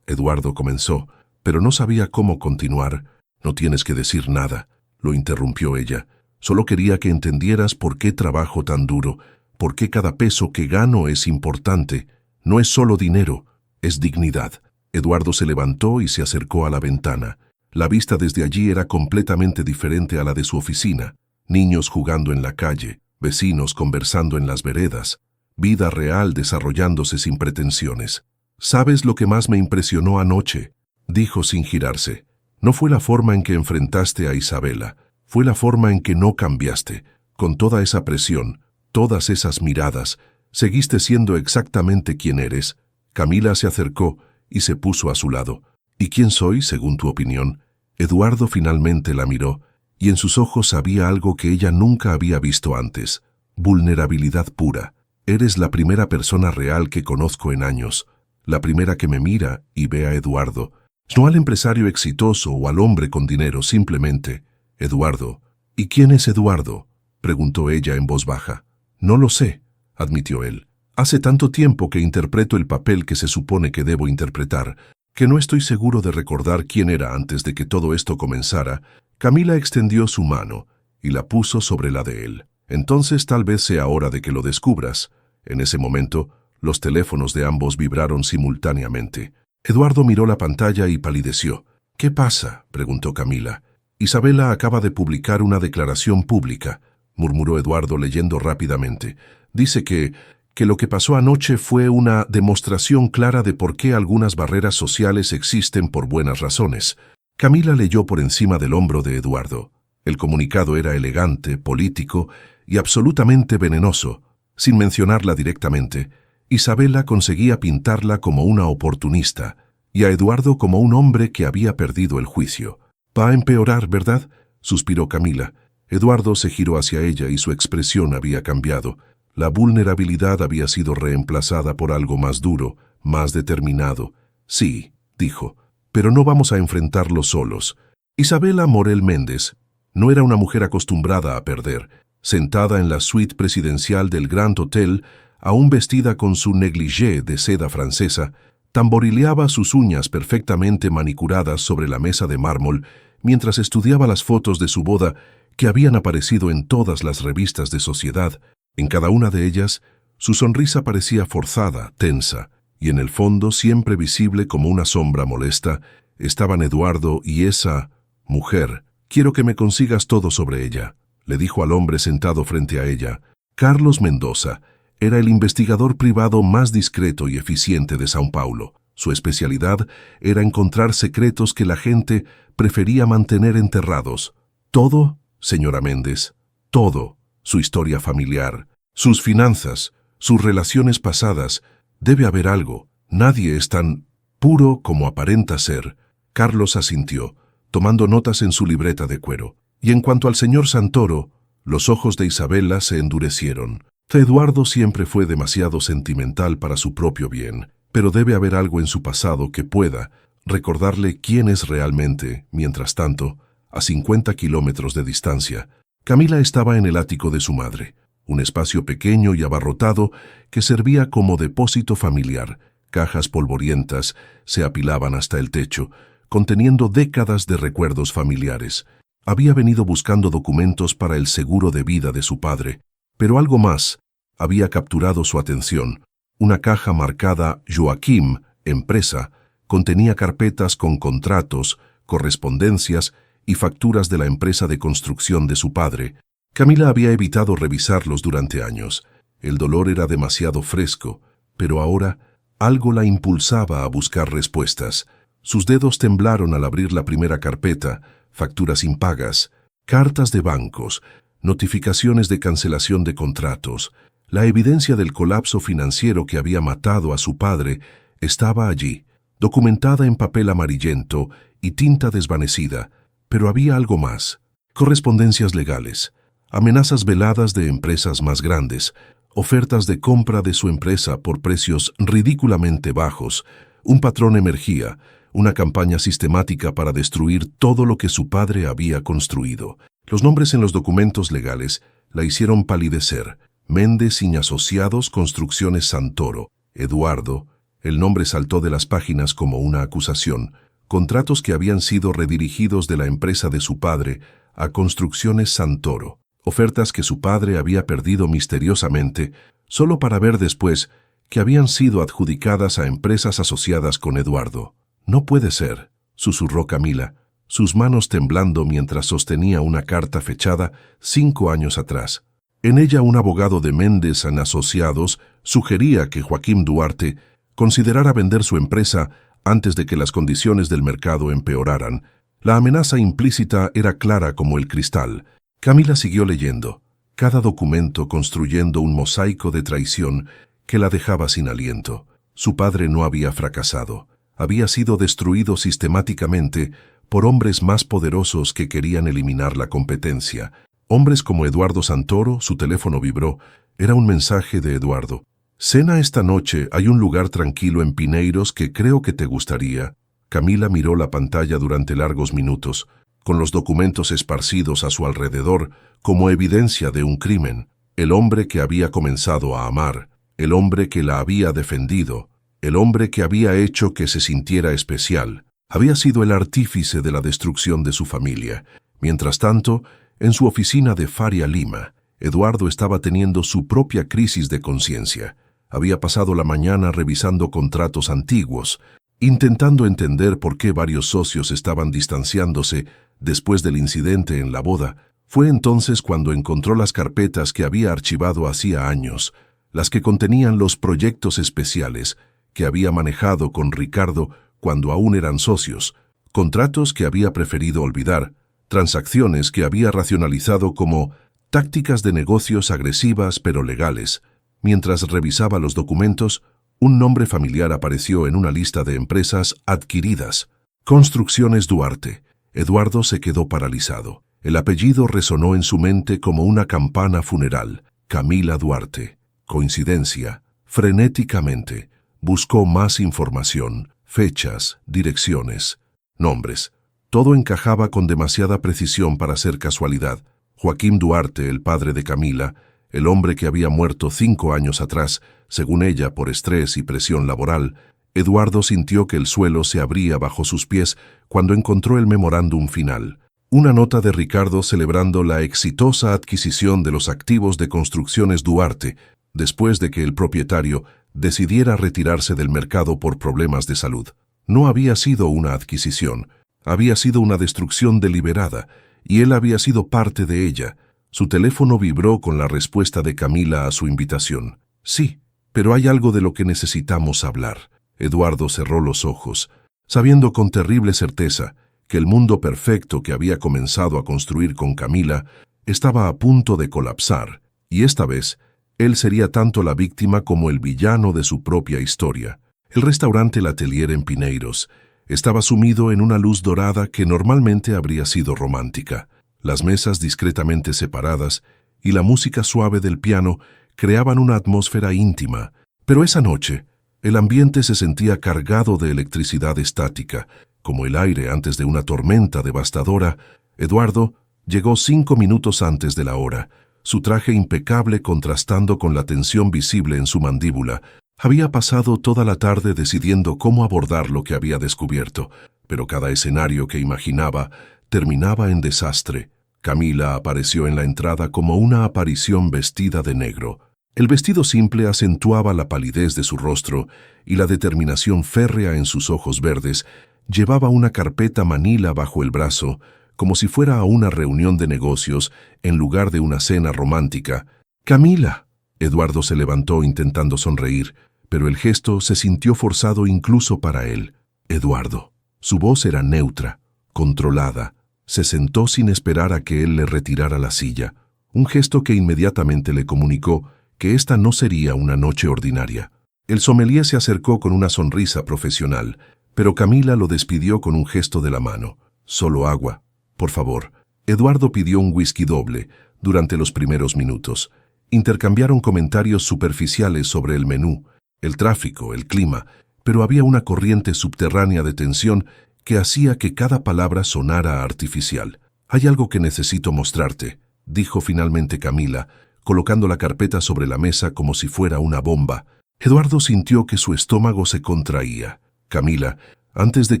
Eduardo comenzó, pero no sabía cómo continuar. «No tienes que decir nada», lo interrumpió ella. «Solo quería que entendieras por qué trabajo tan duro, por qué cada peso que gano es importante. No es solo dinero, es dignidad». Eduardo se levantó y se acercó a la ventana. La vista desde allí era completamente diferente a la de su oficina. Niños jugando en la calle, vecinos conversando en las veredas, vida real desarrollándose sin pretensiones. «¿Sabes lo que más me impresionó anoche?», dijo sin girarse. «No fue la forma en que enfrentaste a Isabela, fue la forma en que no cambiaste. Con toda esa presión, todas esas miradas, seguiste siendo exactamente quien eres». Camila se acercó y se puso a su lado. «¿Y quién soy, según tu opinión?». Eduardo finalmente la miró, y en sus ojos había algo que ella nunca había visto antes: vulnerabilidad pura. «Eres la primera persona real que conozco en años, la primera que me mira y ve a Eduardo. No al empresario exitoso o al hombre con dinero, simplemente Eduardo». «¿Y quién es Eduardo?», preguntó ella en voz baja. «No lo sé», admitió él. «Hace tanto tiempo que interpreto el papel que se supone que debo interpretar, que no estoy seguro de recordar quién era antes de que todo esto comenzara». Camila extendió su mano y la puso sobre la de él. «Entonces tal vez sea hora de que lo descubras». En ese momento, los teléfonos de ambos vibraron simultáneamente. Eduardo miró la pantalla y palideció. «¿Qué pasa?», preguntó Camila. «Isabela acaba de publicar una declaración pública», murmuró Eduardo leyendo rápidamente. «Dice que lo que pasó anoche fue una demostración clara de por qué algunas barreras sociales existen por buenas razones». Camila leyó por encima del hombro de Eduardo. El comunicado era elegante, político y absolutamente venenoso. Sin mencionarla directamente, Isabela conseguía pintarla como una oportunista y a Eduardo como un hombre que había perdido el juicio. «Va a empeorar, ¿verdad?», suspiró Camila. Eduardo se giró hacia ella y su expresión había cambiado. La vulnerabilidad había sido reemplazada por algo más duro, más determinado. «Sí», dijo, «pero no vamos a enfrentarlo solos». Isabela Morel Méndez, No era una mujer acostumbrada a perder. Sentada en la suite presidencial del Grand Hotel, aún vestida con su negligé de seda francesa, tamborileaba sus uñas perfectamente manicuradas sobre la mesa de mármol mientras estudiaba las fotos de su boda que habían aparecido en todas las revistas de sociedad. En cada una de ellas, su sonrisa parecía forzada, tensa, y en el fondo, siempre visible como una sombra molesta, estaban Eduardo y esa mujer. «Quiero que me consigas todo sobre ella», le dijo al hombre sentado frente a ella. Carlos Mendoza era el investigador privado más discreto y eficiente de São Paulo. Su especialidad era encontrar secretos que la gente prefería mantener enterrados. Todo, señora Méndez, todo, su historia familiar, sus finanzas, sus relaciones pasadas. Debe haber algo. Nadie es tan puro como aparenta ser. Carlos asintió, tomando notas en su libreta de cuero. Y en cuanto al señor Santoro, los ojos de Isabela se endurecieron. Eduardo siempre fue demasiado sentimental para su propio bien, pero debe haber algo en su pasado que pueda recordarle quién es realmente. Mientras tanto, a 50 kilómetros de distancia, Camila estaba en el ático de su madre, un espacio pequeño y abarrotado que servía como depósito familiar. Cajas polvorientas se apilaban hasta el techo, conteniendo décadas de recuerdos familiares. Había venido buscando documentos para el seguro de vida de su padre, pero algo más había capturado su atención. Una caja marcada Joaquim, empresa, contenía carpetas con contratos, correspondencias y facturas de la empresa de construcción de su padre. Camila había evitado revisarlos durante años. El dolor era demasiado fresco, pero ahora algo la impulsaba a buscar respuestas. Sus dedos temblaron al abrir la primera carpeta: facturas impagas, cartas de bancos, notificaciones de cancelación de contratos. La evidencia del colapso financiero que había matado a su padre estaba allí, documentada en papel amarillento y tinta desvanecida, pero había algo más. Correspondencias legales, amenazas veladas de empresas más grandes, ofertas de compra de su empresa por precios ridículamente bajos. Un patrón emergía, una campaña sistemática para destruir todo lo que su padre había construido. Los nombres en los documentos legales la hicieron palidecer. Méndez y Asociados, Construcciones Santoro. Eduardo. El nombre saltó de las páginas como una acusación. Contratos que habían sido redirigidos de la empresa de su padre a Construcciones Santoro. Ofertas que su padre había perdido misteriosamente, solo para ver después que habían sido adjudicadas a empresas asociadas con Eduardo. «No puede ser», susurró Camila, sus manos temblando mientras sostenía una carta fechada 5 años atrás. En ella, un abogado de Méndez & Asociados sugería que Joaquim Duarte considerara vender su empresa antes de que las condiciones del mercado empeoraran. La amenaza implícita era clara como el cristal. Camila siguió leyendo, cada documento construyendo un mosaico de traición que la dejaba sin aliento. Su padre no había fracasado. Había sido destruido sistemáticamente por hombres más poderosos que querían eliminar la competencia. Hombres como Eduardo Santoro. Su teléfono vibró. Era un mensaje de Eduardo. «Cena esta noche, hay un lugar tranquilo en Pineiros que creo que te gustaría». Camila miró la pantalla durante largos minutos, con los documentos esparcidos a su alrededor como evidencia de un crimen. El hombre que había comenzado a amar, el hombre que la había defendido, el hombre que había hecho que se sintiera especial, había sido el artífice de la destrucción de su familia. Mientras tanto, en su oficina de Faria Lima, Eduardo estaba teniendo su propia crisis de conciencia. Había pasado la mañana revisando contratos antiguos, intentando entender por qué varios socios estaban distanciándose después del incidente en la boda. Fue entonces cuando encontró las carpetas que había archivado hacía años, las que contenían los proyectos especiales que había manejado con Ricardo cuando aún eran socios, contratos que había preferido olvidar, transacciones que había racionalizado como tácticas de negocios agresivas pero legales. Mientras revisaba los documentos, un nombre familiar apareció en una lista de empresas adquiridas. Construcciones Duarte. Eduardo se quedó paralizado. El apellido resonó en su mente como una campana funeral. Camila Duarte. Coincidencia. Frenéticamente buscó más información, fechas, direcciones, nombres. Todo encajaba con demasiada precisión para ser casualidad. Joaquín Duarte, el padre de Camila, el hombre que había muerto 5 años atrás, según ella, por estrés y presión laboral. Eduardo sintió que el suelo se abría bajo sus pies cuando encontró el memorándum final. Una nota de Ricardo celebrando la exitosa adquisición de los activos de Construcciones Duarte, después de que el propietario decidiera retirarse del mercado por problemas de salud. No había sido una adquisición, había sido una destrucción deliberada, y él había sido parte de ella. Su teléfono vibró con la respuesta de Camila a su invitación. Sí, pero hay algo de lo que necesitamos hablar. Eduardo cerró los ojos, sabiendo con terrible certeza que el mundo perfecto que había comenzado a construir con Camila estaba a punto de colapsar, y esta vez él sería tanto la víctima como el villano de su propia historia. El restaurante L'Atelier en Pineiros estaba sumido en una luz dorada que normalmente habría sido romántica. Las mesas discretamente separadas y la música suave del piano creaban una atmósfera íntima, pero esa noche el ambiente se sentía cargado de electricidad estática, como el aire antes de una tormenta devastadora. Eduardo llegó 5 minutos antes de la hora, su traje impecable contrastando con la tensión visible en su mandíbula. Había pasado toda la tarde decidiendo cómo abordar lo que había descubierto, pero cada escenario que imaginaba terminaba en desastre. Camila apareció en la entrada como una aparición vestida de negro. El vestido simple acentuaba la palidez de su rostro y la determinación férrea en sus ojos verdes. Llevaba una carpeta manila bajo el brazo, como si fuera a una reunión de negocios en lugar de una cena romántica. «¡Camila!». Eduardo se levantó intentando sonreír, pero el gesto se sintió forzado incluso para él. «Eduardo». Su voz era neutra, controlada. Se sentó sin esperar a que él le retirara la silla, un gesto que inmediatamente le comunicó que esta no sería una noche ordinaria. El sommelier se acercó con una sonrisa profesional, pero Camila lo despidió con un gesto de la mano. «Solo agua, por favor». Eduardo pidió un whisky doble durante los primeros minutos. Intercambiaron comentarios superficiales sobre el menú, el tráfico, el clima, pero había una corriente subterránea de tensión que hacía que cada palabra sonara artificial. «Hay algo que necesito mostrarte», dijo finalmente Camila, colocando la carpeta sobre la mesa como si fuera una bomba. Eduardo sintió que su estómago se contraía. «Camila, antes de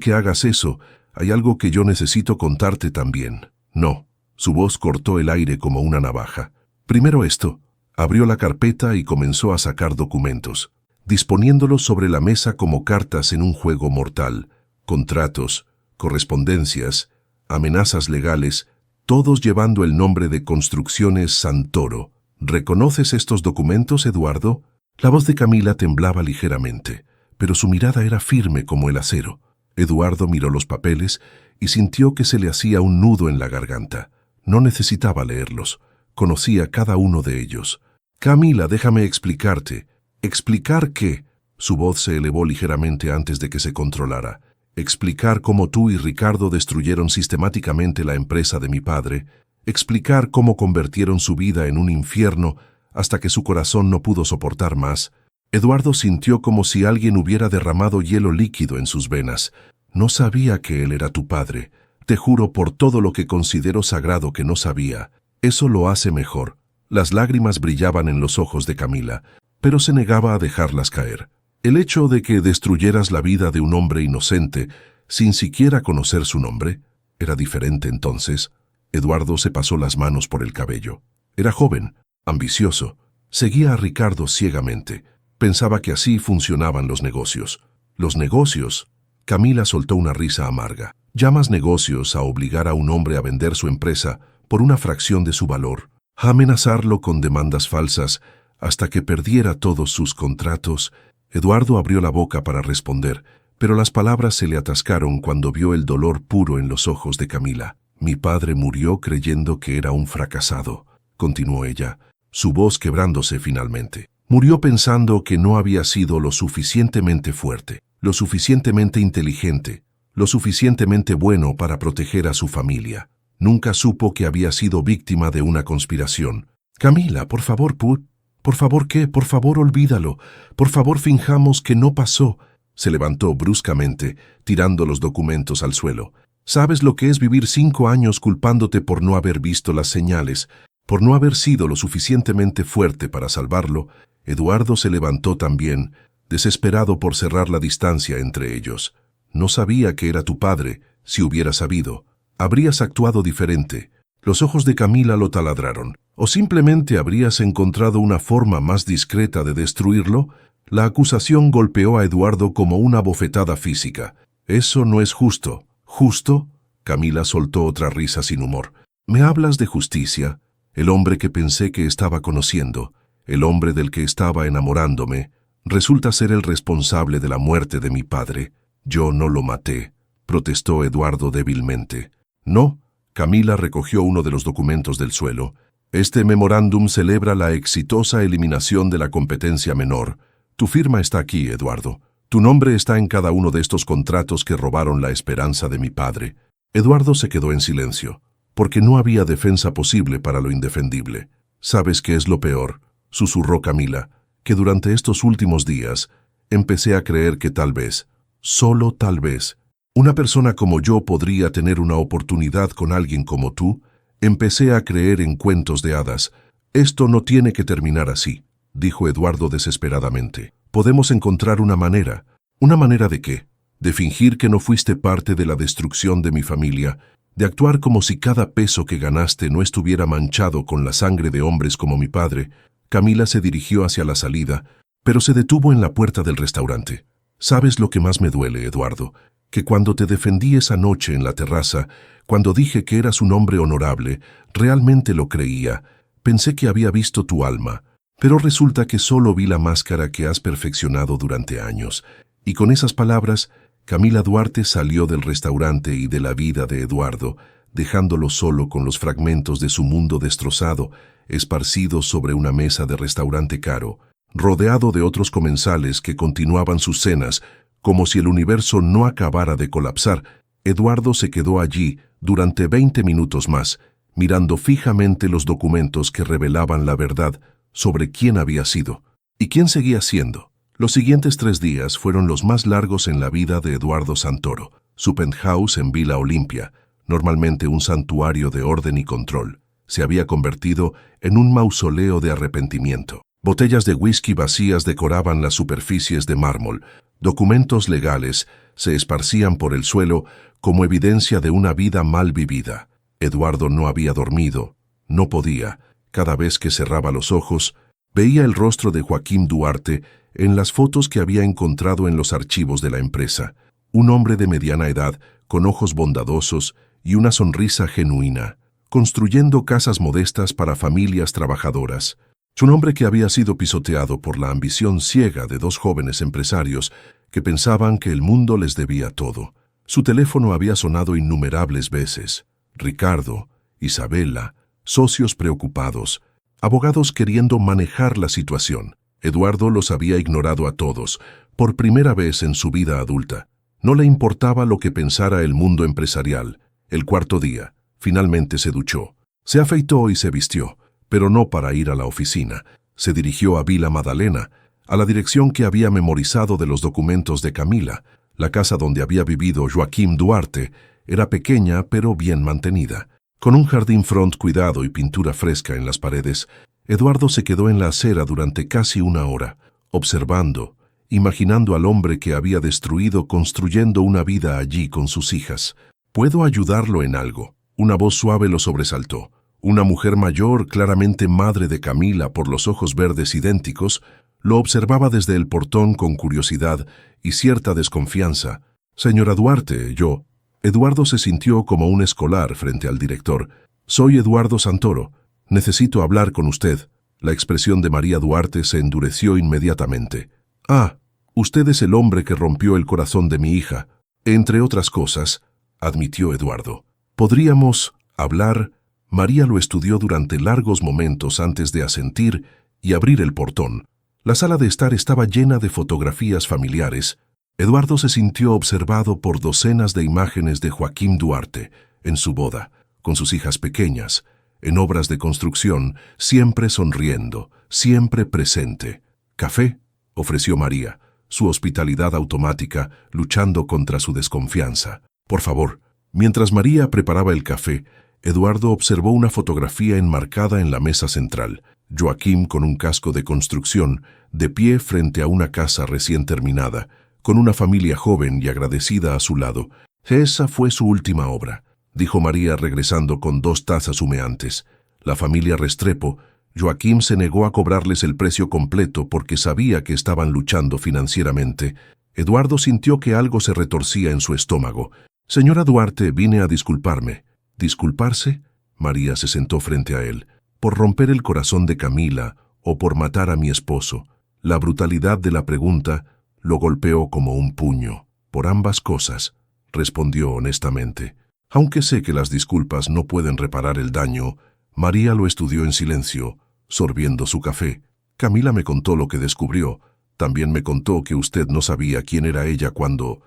que hagas eso, hay algo que yo necesito contarte también». «No». Su voz cortó el aire como una navaja. «Primero esto». Abrió la carpeta y comenzó a sacar documentos, disponiéndolos sobre la mesa como cartas en un juego mortal. Contratos, correspondencias, amenazas legales, todos llevando el nombre de Construcciones Santoro. «¿Reconoces estos documentos, Eduardo?». La voz de Camila temblaba ligeramente, pero su mirada era firme como el acero. Eduardo miró los papeles y sintió que se le hacía un nudo en la garganta. No necesitaba leerlos, conocía cada uno de ellos. «Camila, déjame explicarte». «¿Explicar qué?». Su voz se elevó ligeramente antes de que se controlara. «Explicar cómo tú y Ricardo destruyeron sistemáticamente la empresa de mi padre. Explicar cómo convirtieron su vida en un infierno hasta que su corazón no pudo soportar más». Eduardo sintió como si alguien hubiera derramado hielo líquido en sus venas. «No sabía que él era tu padre. Te juro por todo lo que considero sagrado que no sabía. Eso lo hace mejor». Las lágrimas brillaban en los ojos de Camila, pero se negaba a dejarlas caer. «El hecho de que destruyeras la vida de un hombre inocente, sin siquiera conocer su nombre, era diferente entonces». Eduardo se pasó las manos por el cabello. Era joven, ambicioso. Seguía a Ricardo ciegamente. Pensaba que así funcionaban los negocios. «¿Los negocios?». Camila soltó una risa amarga. «¿Llamas negocios a obligar a un hombre a vender su empresa por una fracción de su valor? A amenazarlo con demandas falsas hasta que perdiera todos sus contratos?» Eduardo abrió la boca para responder, pero las palabras se le atascaron cuando vio el dolor puro en los ojos de Camila. «Mi padre murió creyendo que era un fracasado», continuó ella, su voz quebrándose finalmente. «Murió pensando que no había sido lo suficientemente fuerte, lo suficientemente inteligente, lo suficientemente bueno para proteger a su familia. Nunca supo que había sido víctima de una conspiración». «Camila, por favor, Put. Por favor, ¿qué? Por favor, olvídalo. Por favor, finjamos que no pasó». Se levantó bruscamente, tirando los documentos al suelo. ¿Sabes lo que es vivir 5 años culpándote por no haber visto las señales, por no haber sido lo suficientemente fuerte para salvarlo? Eduardo se levantó también, desesperado por cerrar la distancia entre ellos. No sabía que era tu padre. Si hubiera sabido, habrías actuado diferente. Los ojos de Camila lo taladraron. ¿O simplemente habrías encontrado una forma más discreta de destruirlo? La acusación golpeó a Eduardo como una bofetada física. Eso no es justo. ¿Justo? Camila soltó otra risa sin humor. ¿Me hablas de justicia? El hombre que pensé que estaba conociendo, el hombre del que estaba enamorándome, resulta ser el responsable de la muerte de mi padre. Yo no lo maté, protestó Eduardo débilmente. No, Camila recogió uno de los documentos del suelo. Este memorándum celebra la exitosa eliminación de la competencia menor. Tu firma está aquí, Eduardo. Tu nombre está en cada uno de estos contratos que robaron la esperanza de mi padre. Eduardo se quedó en silencio, porque no había defensa posible para lo indefendible. ¿Sabes qué es lo peor?, susurró Camila, que durante estos últimos días empecé a creer que tal vez, solo tal vez, una persona como yo podría tener una oportunidad con alguien como tú. Empecé a creer en cuentos de hadas. Esto no tiene que terminar así, dijo Eduardo desesperadamente. Podemos encontrar una manera. ¿Una manera de qué? De fingir que no fuiste parte de la destrucción de mi familia, de actuar como si cada peso que ganaste no estuviera manchado con la sangre de hombres como mi padre. Camila se dirigió hacia la salida, pero se detuvo en la puerta del restaurante. ¿Sabes lo que más me duele, Eduardo? Que cuando te defendí esa noche en la terraza, cuando dije que eras un hombre honorable, realmente lo creía. Pensé que había visto tu alma, pero resulta que solo vi la máscara que has perfeccionado durante años. Y con esas palabras, Camila Duarte salió del restaurante y de la vida de Eduardo, dejándolo solo con los fragmentos de su mundo destrozado, esparcidos sobre una mesa de restaurante caro, rodeado de otros comensales que continuaban sus cenas, como si el universo no acabara de colapsar. Eduardo se quedó allí durante 20 minutos más, mirando fijamente los documentos que revelaban la verdad sobre quién había sido y quién seguía siendo. Los siguientes 3 días fueron los más largos en la vida de Eduardo Santoro. Su penthouse en Villa Olimpia, normalmente un santuario de orden y control, se había convertido en un mausoleo de arrepentimiento. Botellas de whisky vacías decoraban las superficies de mármol. Documentos legales se esparcían por el suelo como evidencia de una vida mal vivida. Eduardo no había dormido, no podía. Cada vez que cerraba los ojos, veía el rostro de Joaquín Duarte en las fotos que había encontrado en los archivos de la empresa. Un hombre de mediana edad, con ojos bondadosos y una sonrisa genuina, construyendo casas modestas para familias trabajadoras. Su nombre que había sido pisoteado por la ambición ciega de 2 jóvenes empresarios que pensaban que el mundo les debía todo. Su teléfono había sonado innumerables veces. Ricardo, Isabela, socios preocupados, abogados queriendo manejar la situación. Eduardo los había ignorado a todos, por primera vez en su vida adulta. No le importaba lo que pensara el mundo empresarial. El 4.º día, finalmente se duchó. Se afeitó y se vistió, pero no para ir a la oficina. Se dirigió a Villa Madalena, a la dirección que había memorizado de los documentos de Camila. La casa donde había vivido Joaquín Duarte era pequeña pero bien mantenida. Con un jardín front cuidado y pintura fresca en las paredes, Eduardo se quedó en la acera durante casi 1 hora, observando, imaginando al hombre que había destruido construyendo una vida allí con sus hijas. ¿Puedo ayudarlo en algo? Una voz suave lo sobresaltó. Una mujer mayor, claramente madre de Camila por los ojos verdes idénticos, lo observaba desde el portón con curiosidad y cierta desconfianza. «Señora Duarte, yo». Eduardo se sintió como un escolar frente al director. «Soy Eduardo Santoro. Necesito hablar con usted». La expresión de María Duarte se endureció inmediatamente. «Ah, usted es el hombre que rompió el corazón de mi hija. Entre otras cosas», admitió Eduardo. «¿Podríamos hablar?» María lo estudió durante largos momentos antes de asentir y abrir el portón. La sala de estar estaba llena de fotografías familiares. Eduardo se sintió observado por docenas de imágenes de Joaquín Duarte, en su boda, con sus hijas pequeñas, en obras de construcción, siempre sonriendo, siempre presente. «¿Café?», ofreció María, su hospitalidad automática luchando contra su desconfianza. «Por favor». Mientras María preparaba el café, Eduardo observó una fotografía enmarcada en la mesa central. Joaquim con un casco de construcción, de pie frente a una casa recién terminada, con una familia joven y agradecida a su lado. Esa fue su última obra, dijo María regresando con 2 tazas humeantes. La familia Restrepo, Joaquim se negó a cobrarles el precio completo porque sabía que estaban luchando financieramente. Eduardo sintió que algo se retorcía en su estómago. Señora Duarte, vine a disculparme. ¿Disculparse? María se sentó frente a él. ¿Por romper el corazón de Camila o por matar a mi esposo? La brutalidad de la pregunta lo golpeó como un puño. Por ambas cosas, respondió honestamente. Aunque sé que las disculpas no pueden reparar el daño, María lo estudió en silencio, sorbiendo su café. Camila me contó lo que descubrió. También me contó que usted no sabía quién era ella cuando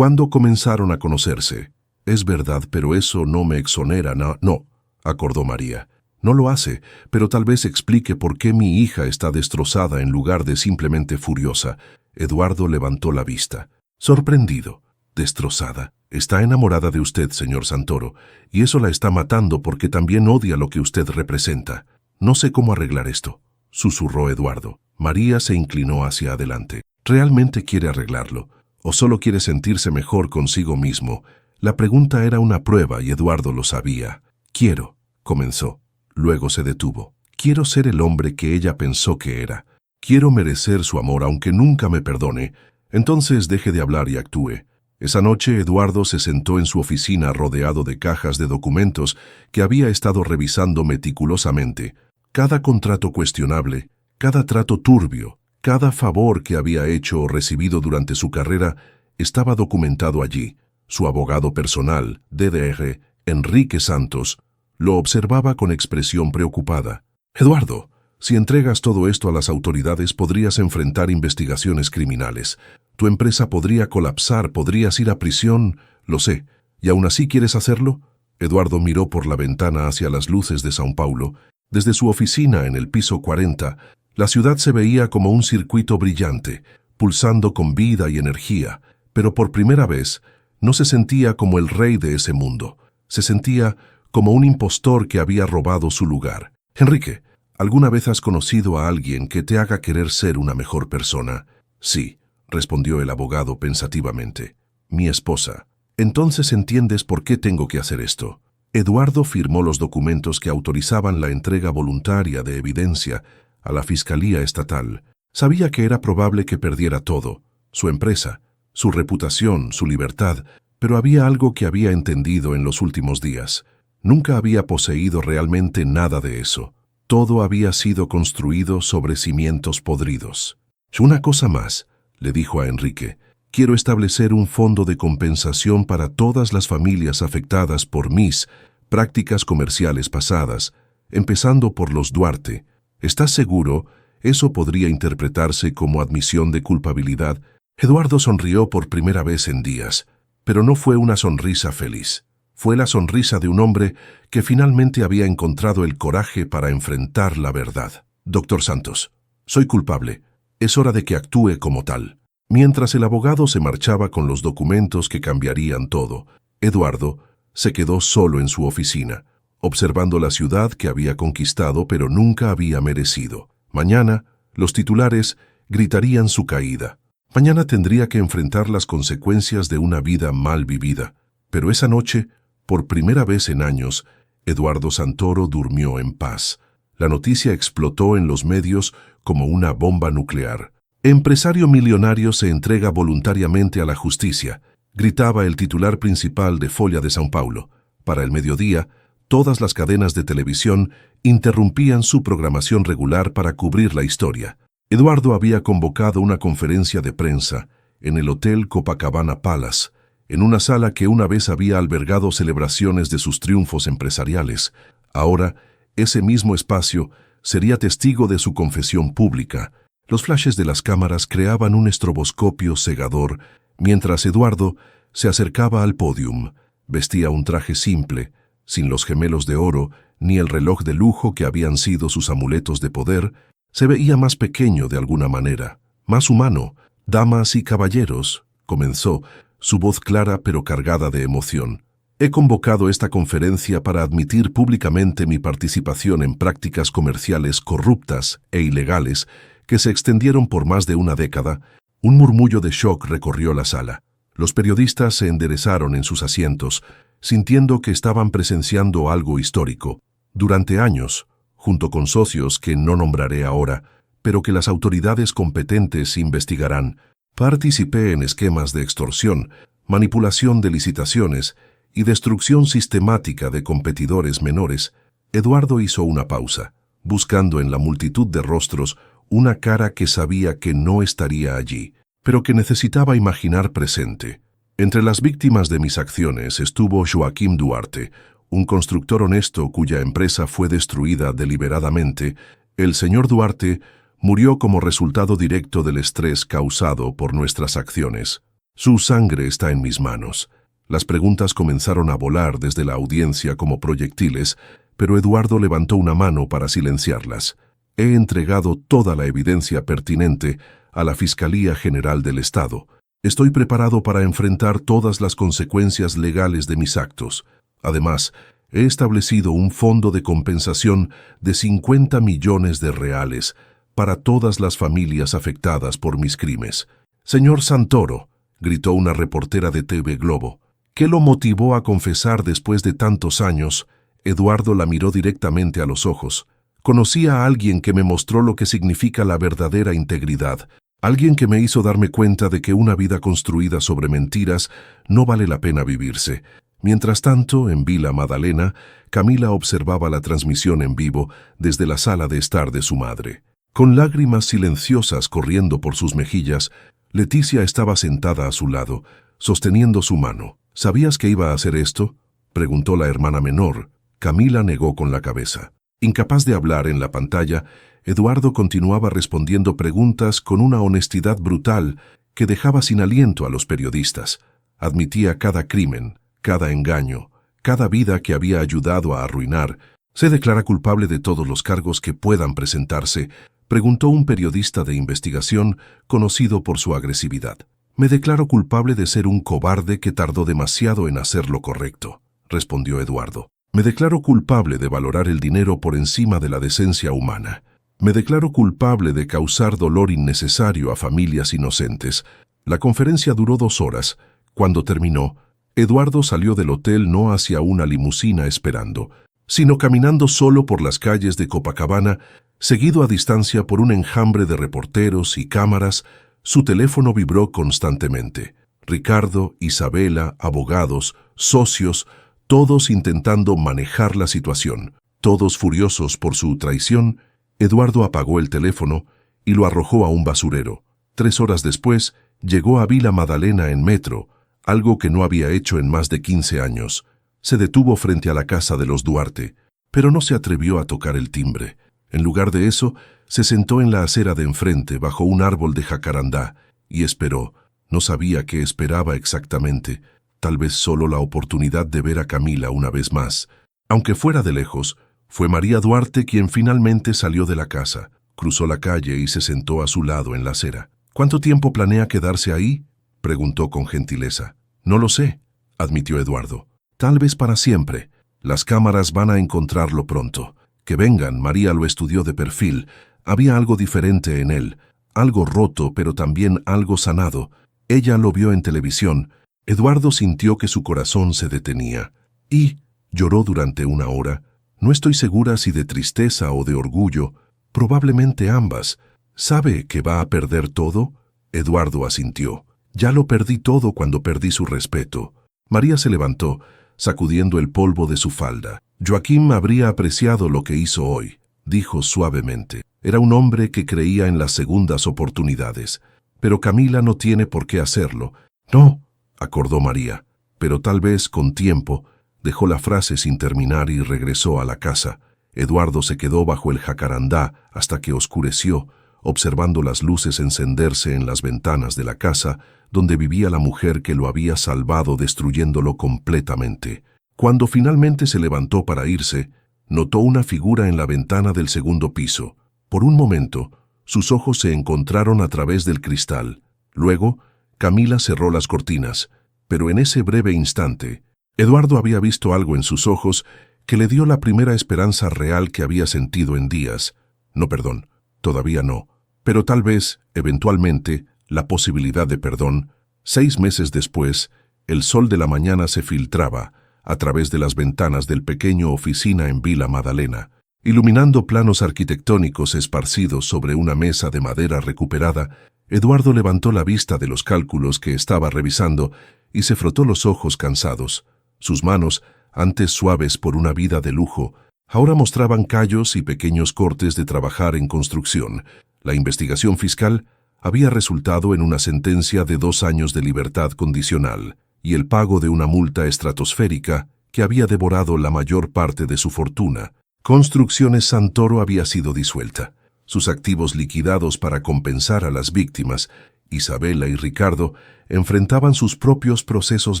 comenzaron a conocerse. Es verdad, pero eso no me exonera, no, acordó María. No lo hace, pero tal vez explique por qué mi hija está destrozada en lugar de simplemente furiosa. Eduardo levantó la vista, sorprendido. Destrozada. Está enamorada de usted, señor Santoro, y eso la está matando porque también odia lo que usted representa. No sé cómo arreglar esto, susurró Eduardo. María se inclinó hacia adelante. ¿Realmente quiere arreglarlo? ¿O solo quiere sentirse mejor consigo mismo? La pregunta era una prueba y Eduardo lo sabía. Quiero, comenzó. Luego se detuvo. Quiero ser el hombre que ella pensó que era. Quiero merecer su amor aunque nunca me perdone. Entonces deje de hablar y actúe. Esa noche Eduardo se sentó en su oficina rodeado de cajas de documentos que había estado revisando meticulosamente. Cada contrato cuestionable, cada trato turbio, cada favor que había hecho o recibido durante su carrera estaba documentado allí. Su abogado personal, DDR, Enrique Santos, lo observaba con expresión preocupada. Eduardo, si entregas todo esto a las autoridades podrías enfrentar investigaciones criminales. Tu empresa podría colapsar, podrías ir a prisión, lo sé. ¿Y aún así quieres hacerlo? Eduardo miró por la ventana hacia las luces de São Paulo. Desde su oficina en el piso 40, la ciudad se veía como un circuito brillante, pulsando con vida y energía, pero por primera vez no se sentía como el rey de ese mundo. Se sentía como un impostor que había robado su lugar. Enrique, ¿alguna vez has conocido a alguien que te haga querer ser una mejor persona? Sí, respondió el abogado pensativamente. Mi esposa. Entonces entiendes por qué tengo que hacer esto. Eduardo firmó los documentos que autorizaban la entrega voluntaria de evidencia a la Fiscalía Estatal. Sabía que era probable que perdiera todo, su empresa, su reputación, su libertad, pero había algo que había entendido en los últimos días. Nunca había poseído realmente nada de eso. Todo había sido construido sobre cimientos podridos. Una cosa más, le dijo a Enrique. Quiero establecer un fondo de compensación para todas las familias afectadas por mis prácticas comerciales pasadas, empezando por los Duarte. ¿Estás seguro? Eso podría interpretarse como admisión de culpabilidad. Eduardo sonrió por primera vez en días, pero no fue una sonrisa feliz. Fue la sonrisa de un hombre que finalmente había encontrado el coraje para enfrentar la verdad. Doctor Santos, soy culpable. Es hora de que actúe como tal. Mientras el abogado se marchaba con los documentos que cambiarían todo, Eduardo se quedó solo en su oficina, observando la ciudad que había conquistado pero nunca había merecido. Mañana, los titulares gritarían su caída. Mañana tendría que enfrentar las consecuencias de una vida mal vivida. Pero esa noche, por primera vez en años, Eduardo Santoro durmió en paz. La noticia explotó en los medios como una bomba nuclear. Empresario millonario se entrega voluntariamente a la justicia, gritaba el titular principal de Folha de São Paulo. Para el mediodía, todas las cadenas de televisión interrumpían su programación regular para cubrir la historia. Eduardo había convocado una conferencia de prensa en el Hotel Copacabana Palace, en una sala que una vez había albergado celebraciones de sus triunfos empresariales. Ahora, ese mismo espacio sería testigo de su confesión pública. Los flashes de las cámaras creaban un estroboscopio cegador mientras Eduardo se acercaba al pódium. Vestía un traje simple, sin los gemelos de oro ni el reloj de lujo que habían sido sus amuletos de poder. Se veía más pequeño de alguna manera, más humano. Damas y caballeros, comenzó, su voz clara pero cargada de emoción. He convocado esta conferencia para admitir públicamente mi participación en prácticas comerciales corruptas e ilegales que se extendieron por más de una década. Un murmullo de shock recorrió la sala. Los periodistas se enderezaron en sus asientos, sintiendo que estaban presenciando algo histórico. Durante años, junto con socios que no nombraré ahora, pero que las autoridades competentes investigarán, participé en esquemas de extorsión, manipulación de licitaciones y destrucción sistemática de competidores menores. Eduardo hizo una pausa, buscando en la multitud de rostros una cara que sabía que no estaría allí, pero que necesitaba imaginar presente. Entre las víctimas de mis acciones estuvo Joaquim Duarte, un constructor honesto cuya empresa fue destruida deliberadamente. El señor Duarte murió como resultado directo del estrés causado por nuestras acciones. Su sangre está en mis manos. Las preguntas comenzaron a volar desde la audiencia como proyectiles, pero Eduardo levantó una mano para silenciarlas. He entregado toda la evidencia pertinente a la Fiscalía General del Estado. Estoy preparado para enfrentar todas las consecuencias legales de mis actos. Además, he establecido un fondo de compensación de 50 millones de reales para todas las familias afectadas por mis crímenes. Señor Santoro, gritó una reportera de TV Globo, ¿qué lo motivó a confesar después de tantos años? Eduardo la miró directamente a los ojos. Conocí a alguien que me mostró lo que significa la verdadera integridad, alguien que me hizo darme cuenta de que una vida construida sobre mentiras no vale la pena vivirse. Mientras tanto, en Vila Madalena, Camila observaba la transmisión en vivo desde la sala de estar de su madre. Con lágrimas silenciosas corriendo por sus mejillas, Leticia estaba sentada a su lado, sosteniendo su mano. ¿Sabías que iba a hacer esto?, preguntó la hermana menor. Camila negó con la cabeza. Incapaz de hablar en la pantalla, Eduardo continuaba respondiendo preguntas con una honestidad brutal que dejaba sin aliento a los periodistas. Admitía cada crimen, cada engaño, cada vida que había ayudado a arruinar. ¿Se declara culpable de todos los cargos que puedan presentarse?, preguntó un periodista de investigación conocido por su agresividad. Me declaro culpable de ser un cobarde que tardó demasiado en hacer lo correcto, respondió Eduardo. Me declaro culpable de valorar el dinero por encima de la decencia humana. Me declaro culpable de causar dolor innecesario a familias inocentes. La conferencia duró 2 horas. Cuando terminó, Eduardo salió del hotel no hacia una limusina esperando, sino caminando solo por las calles de Copacabana, seguido a distancia por un enjambre de reporteros y cámaras. Su teléfono vibró constantemente. Ricardo, Isabela, abogados, socios, todos intentando manejar la situación. Todos furiosos por su traición, Eduardo apagó el teléfono y lo arrojó a un basurero. 3 horas después, llegó a Vila Madalena en metro, algo que no había hecho en más de 15 años. Se detuvo frente a la casa de los Duarte, pero no se atrevió a tocar el timbre. En lugar de eso, se sentó en la acera de enfrente bajo un árbol de jacarandá y esperó. No sabía qué esperaba exactamente. Tal vez solo la oportunidad de ver a Camila una vez más. Aunque fuera de lejos, fue María Duarte quien finalmente salió de la casa, cruzó la calle y se sentó a su lado en la acera. ¿Cuánto tiempo planea quedarse ahí?, preguntó con gentileza. No lo sé, admitió Eduardo. Tal vez para siempre. Las cámaras van a encontrarlo pronto. Que vengan. María lo estudió de perfil. Había algo diferente en él, algo roto pero también algo sanado. Ella lo vio en televisión. Eduardo sintió que su corazón se detenía. Y lloró durante 1 hora. No estoy segura si de tristeza o de orgullo, probablemente ambas. ¿Sabe que va a perder todo? Eduardo asintió. Ya lo perdí todo cuando perdí su respeto. María se levantó, sacudiendo el polvo de su falda. Joaquim habría apreciado lo que hizo hoy, dijo suavemente. Era un hombre que creía en las segundas oportunidades. Pero Camila no tiene por qué hacerlo. No, acordó María, pero tal vez con tiempo. Dejó la frase sin terminar y regresó a la casa. Eduardo se quedó bajo el jacarandá hasta que oscureció, observando las luces encenderse en las ventanas de la casa donde vivía la mujer que lo había salvado destruyéndolo completamente. Cuando finalmente se levantó para irse, notó una figura en la ventana del 2.º piso. Por un momento, sus ojos se encontraron a través del cristal. Luego, Camila cerró las cortinas, pero en ese breve instante, Eduardo había visto algo en sus ojos que le dio la primera esperanza real que había sentido en días. No, perdón, todavía no, pero tal vez, eventualmente, la posibilidad de perdón. 6 meses después, el sol de la mañana se filtraba a través de las ventanas del pequeño oficina en Vila Madalena, iluminando planos arquitectónicos esparcidos sobre una mesa de madera recuperada. Eduardo levantó la vista de los cálculos que estaba revisando y se frotó los ojos cansados. Sus manos, antes suaves por una vida de lujo, ahora mostraban callos y pequeños cortes de trabajar en construcción. La investigación fiscal había resultado en una sentencia de 2 años de libertad condicional y el pago de una multa estratosférica que había devorado la mayor parte de su fortuna. Construcciones Santoro había sido disuelta, sus activos liquidados para compensar a las víctimas. Isabela y Ricardo enfrentaban sus propios procesos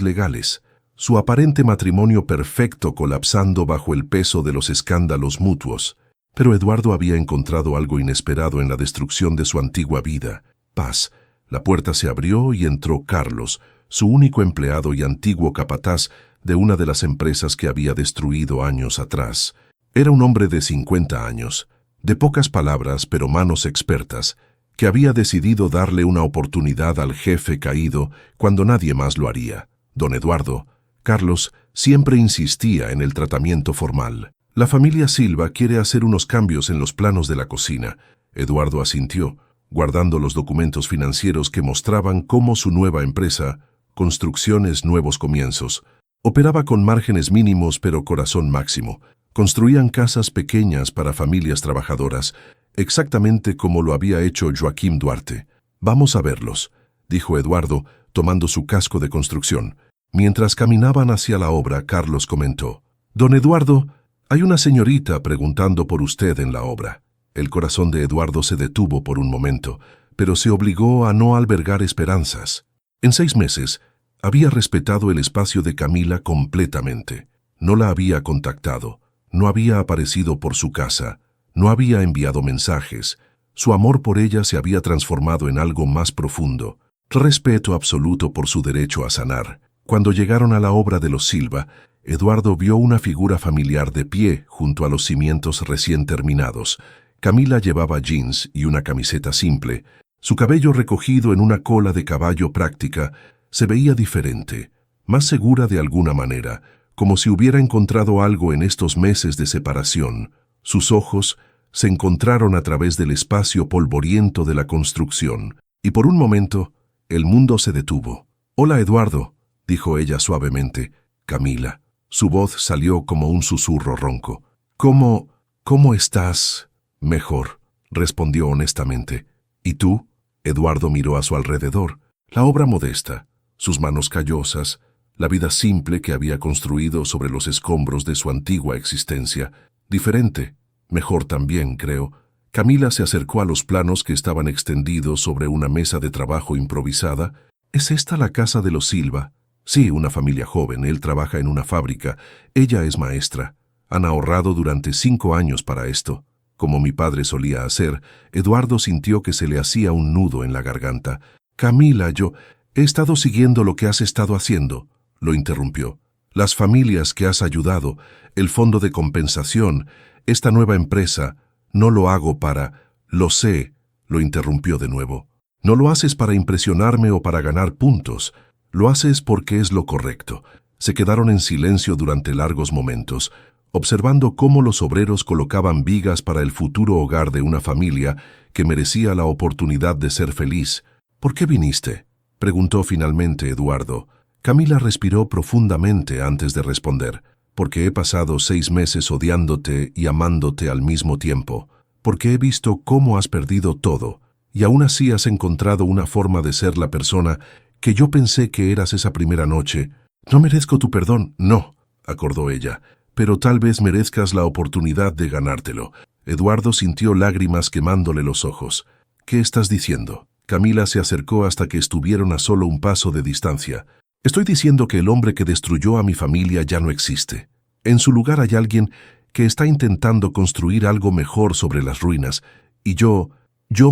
legales, su aparente matrimonio perfecto colapsando bajo el peso de los escándalos mutuos. Pero Eduardo había encontrado algo inesperado en la destrucción de su antigua vida: paz. La puerta se abrió y entró Carlos, su único empleado y antiguo capataz de una de las empresas que había destruido años atrás. Era un hombre de 50 años, de pocas palabras pero manos expertas, que había decidido darle una oportunidad al jefe caído cuando nadie más lo haría. Don Eduardo, Carlos, siempre insistía en el tratamiento formal. La familia Silva quiere hacer unos cambios en los planos de la cocina. Eduardo asintió, guardando los documentos financieros que mostraban cómo su nueva empresa, Construcciones Nuevos Comienzos, operaba con márgenes mínimos pero corazón máximo. Construían casas pequeñas para familias trabajadoras, exactamente como lo había hecho Joaquim Duarte. «Vamos a verlos», dijo Eduardo, tomando su casco de construcción. Mientras caminaban hacia la obra, Carlos comentó: «Don Eduardo, hay una señorita preguntando por usted en la obra». El corazón de Eduardo se detuvo por un momento, pero se obligó a no albergar esperanzas. En 6 meses, había respetado el espacio de Camila completamente. No la había contactado, no había aparecido por su casa, no había enviado mensajes. Su amor por ella se había transformado en algo más profundo. Respeto absoluto por su derecho a sanar. Cuando llegaron a la obra de los Silva, Eduardo vio una figura familiar de pie junto a los cimientos recién terminados. Camila llevaba jeans y una camiseta simple. Su cabello recogido en una cola de caballo práctica se veía diferente, más segura de alguna manera, como si hubiera encontrado algo en estos meses de separación. Sus ojos se encontraron a través del espacio polvoriento de la construcción, y por un momento el mundo se detuvo. «Hola, Eduardo», dijo ella suavemente. «Camila». Su voz salió como un susurro ronco. ¿Cómo estás?» «Mejor», respondió honestamente. «¿Y tú?» Eduardo miró a su alrededor. La obra modesta, sus manos callosas, la vida simple que había construido sobre los escombros de su antigua existencia. Diferente, mejor también, creo. Camila se acercó a los planos que estaban extendidos sobre una mesa de trabajo improvisada. «¿Es esta la casa de los Silva?» «Sí, una familia joven. Él trabaja en una fábrica. Ella es maestra. Han ahorrado durante 5 años para esto». Como mi padre solía hacer, Eduardo sintió que se le hacía un nudo en la garganta. «Camila, yo he estado siguiendo lo que has estado haciendo», lo interrumpió. «Las familias que has ayudado, el fondo de compensación, esta nueva empresa. No lo hago para...» «Lo sé», lo interrumpió de nuevo. «No lo haces para impresionarme o para ganar puntos. Lo haces porque es lo correcto». Se quedaron en silencio durante largos momentos, observando cómo los obreros colocaban vigas para el futuro hogar de una familia que merecía la oportunidad de ser feliz. «¿Por qué viniste?», preguntó finalmente Eduardo. Camila respiró profundamente antes de responder. «Porque he pasado 6 meses odiándote y amándote al mismo tiempo. Porque he visto cómo has perdido todo, y aún así has encontrado una forma de ser la persona que yo pensé que eras esa primera noche. No merezco tu perdón, no», acordó ella, «pero tal vez merezcas la oportunidad de ganártelo». Eduardo sintió lágrimas quemándole los ojos. «¿Qué estás diciendo?». Camila se acercó hasta que estuvieron a solo un paso de distancia. «Estoy diciendo que el hombre que destruyó a mi familia ya no existe. En su lugar hay alguien que está intentando construir algo mejor sobre las ruinas, y yo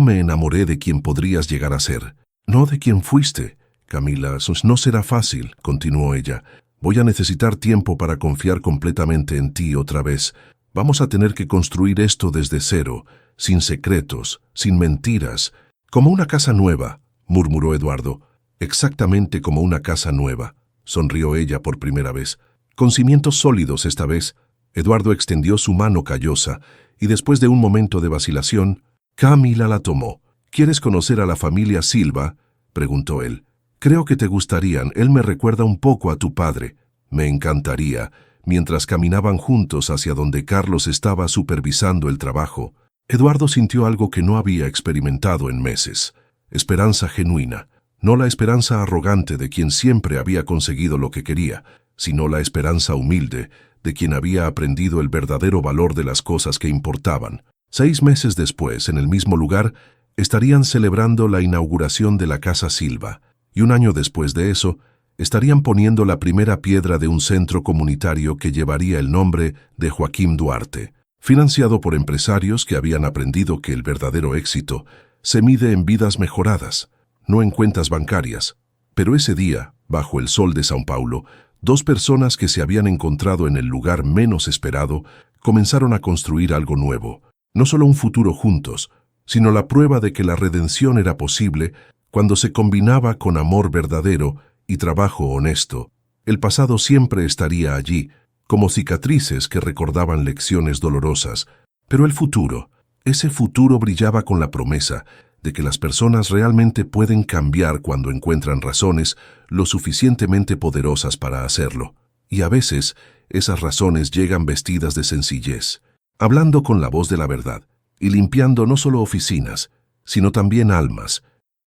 me enamoré de quien podrías llegar a ser, no de quien fuiste». «Camila, no será fácil», continuó ella. Voy a necesitar tiempo para confiar completamente en ti otra vez. Vamos a tener que construir esto desde cero, sin secretos, sin mentiras, como una casa nueva, murmuró Eduardo. Exactamente como una casa nueva, sonrió ella por primera vez. Con cimientos sólidos esta vez. Eduardo extendió su mano callosa y después de un momento de vacilación, Camila la tomó. ¿Quieres conocer a la familia Silva?, preguntó él. Creo que te gustarían, él me recuerda un poco a tu padre. Me encantaría. Mientras caminaban juntos hacia donde Carlos estaba supervisando el trabajo, Eduardo sintió algo que no había experimentado en meses. Esperanza genuina. No la esperanza arrogante de quien siempre había conseguido lo que quería, sino la esperanza humilde de quien había aprendido el verdadero valor de las cosas que importaban. 6 meses después, en el mismo lugar, estarían celebrando la inauguración de la Casa Silva, y un año después de eso, estarían poniendo la primera piedra de un centro comunitario que llevaría el nombre de Joaquín Duarte, financiado por empresarios que habían aprendido que el verdadero éxito se mide en vidas mejoradas, no en cuentas bancarias. Pero ese día, bajo el sol de São Paulo, 2 personas que se habían encontrado en el lugar menos esperado comenzaron a construir algo nuevo, no solo un futuro juntos, sino la prueba de que la redención era posible cuando se combinaba con amor verdadero y trabajo honesto. El pasado siempre estaría allí, como cicatrices que recordaban lecciones dolorosas, pero el futuro, ese futuro brillaba con la promesa de que las personas realmente pueden cambiar cuando encuentran razones lo suficientemente poderosas para hacerlo. Y a veces, esas razones llegan vestidas de sencillez, hablando con la voz de la verdad, y limpiando no solo oficinas, sino también almas,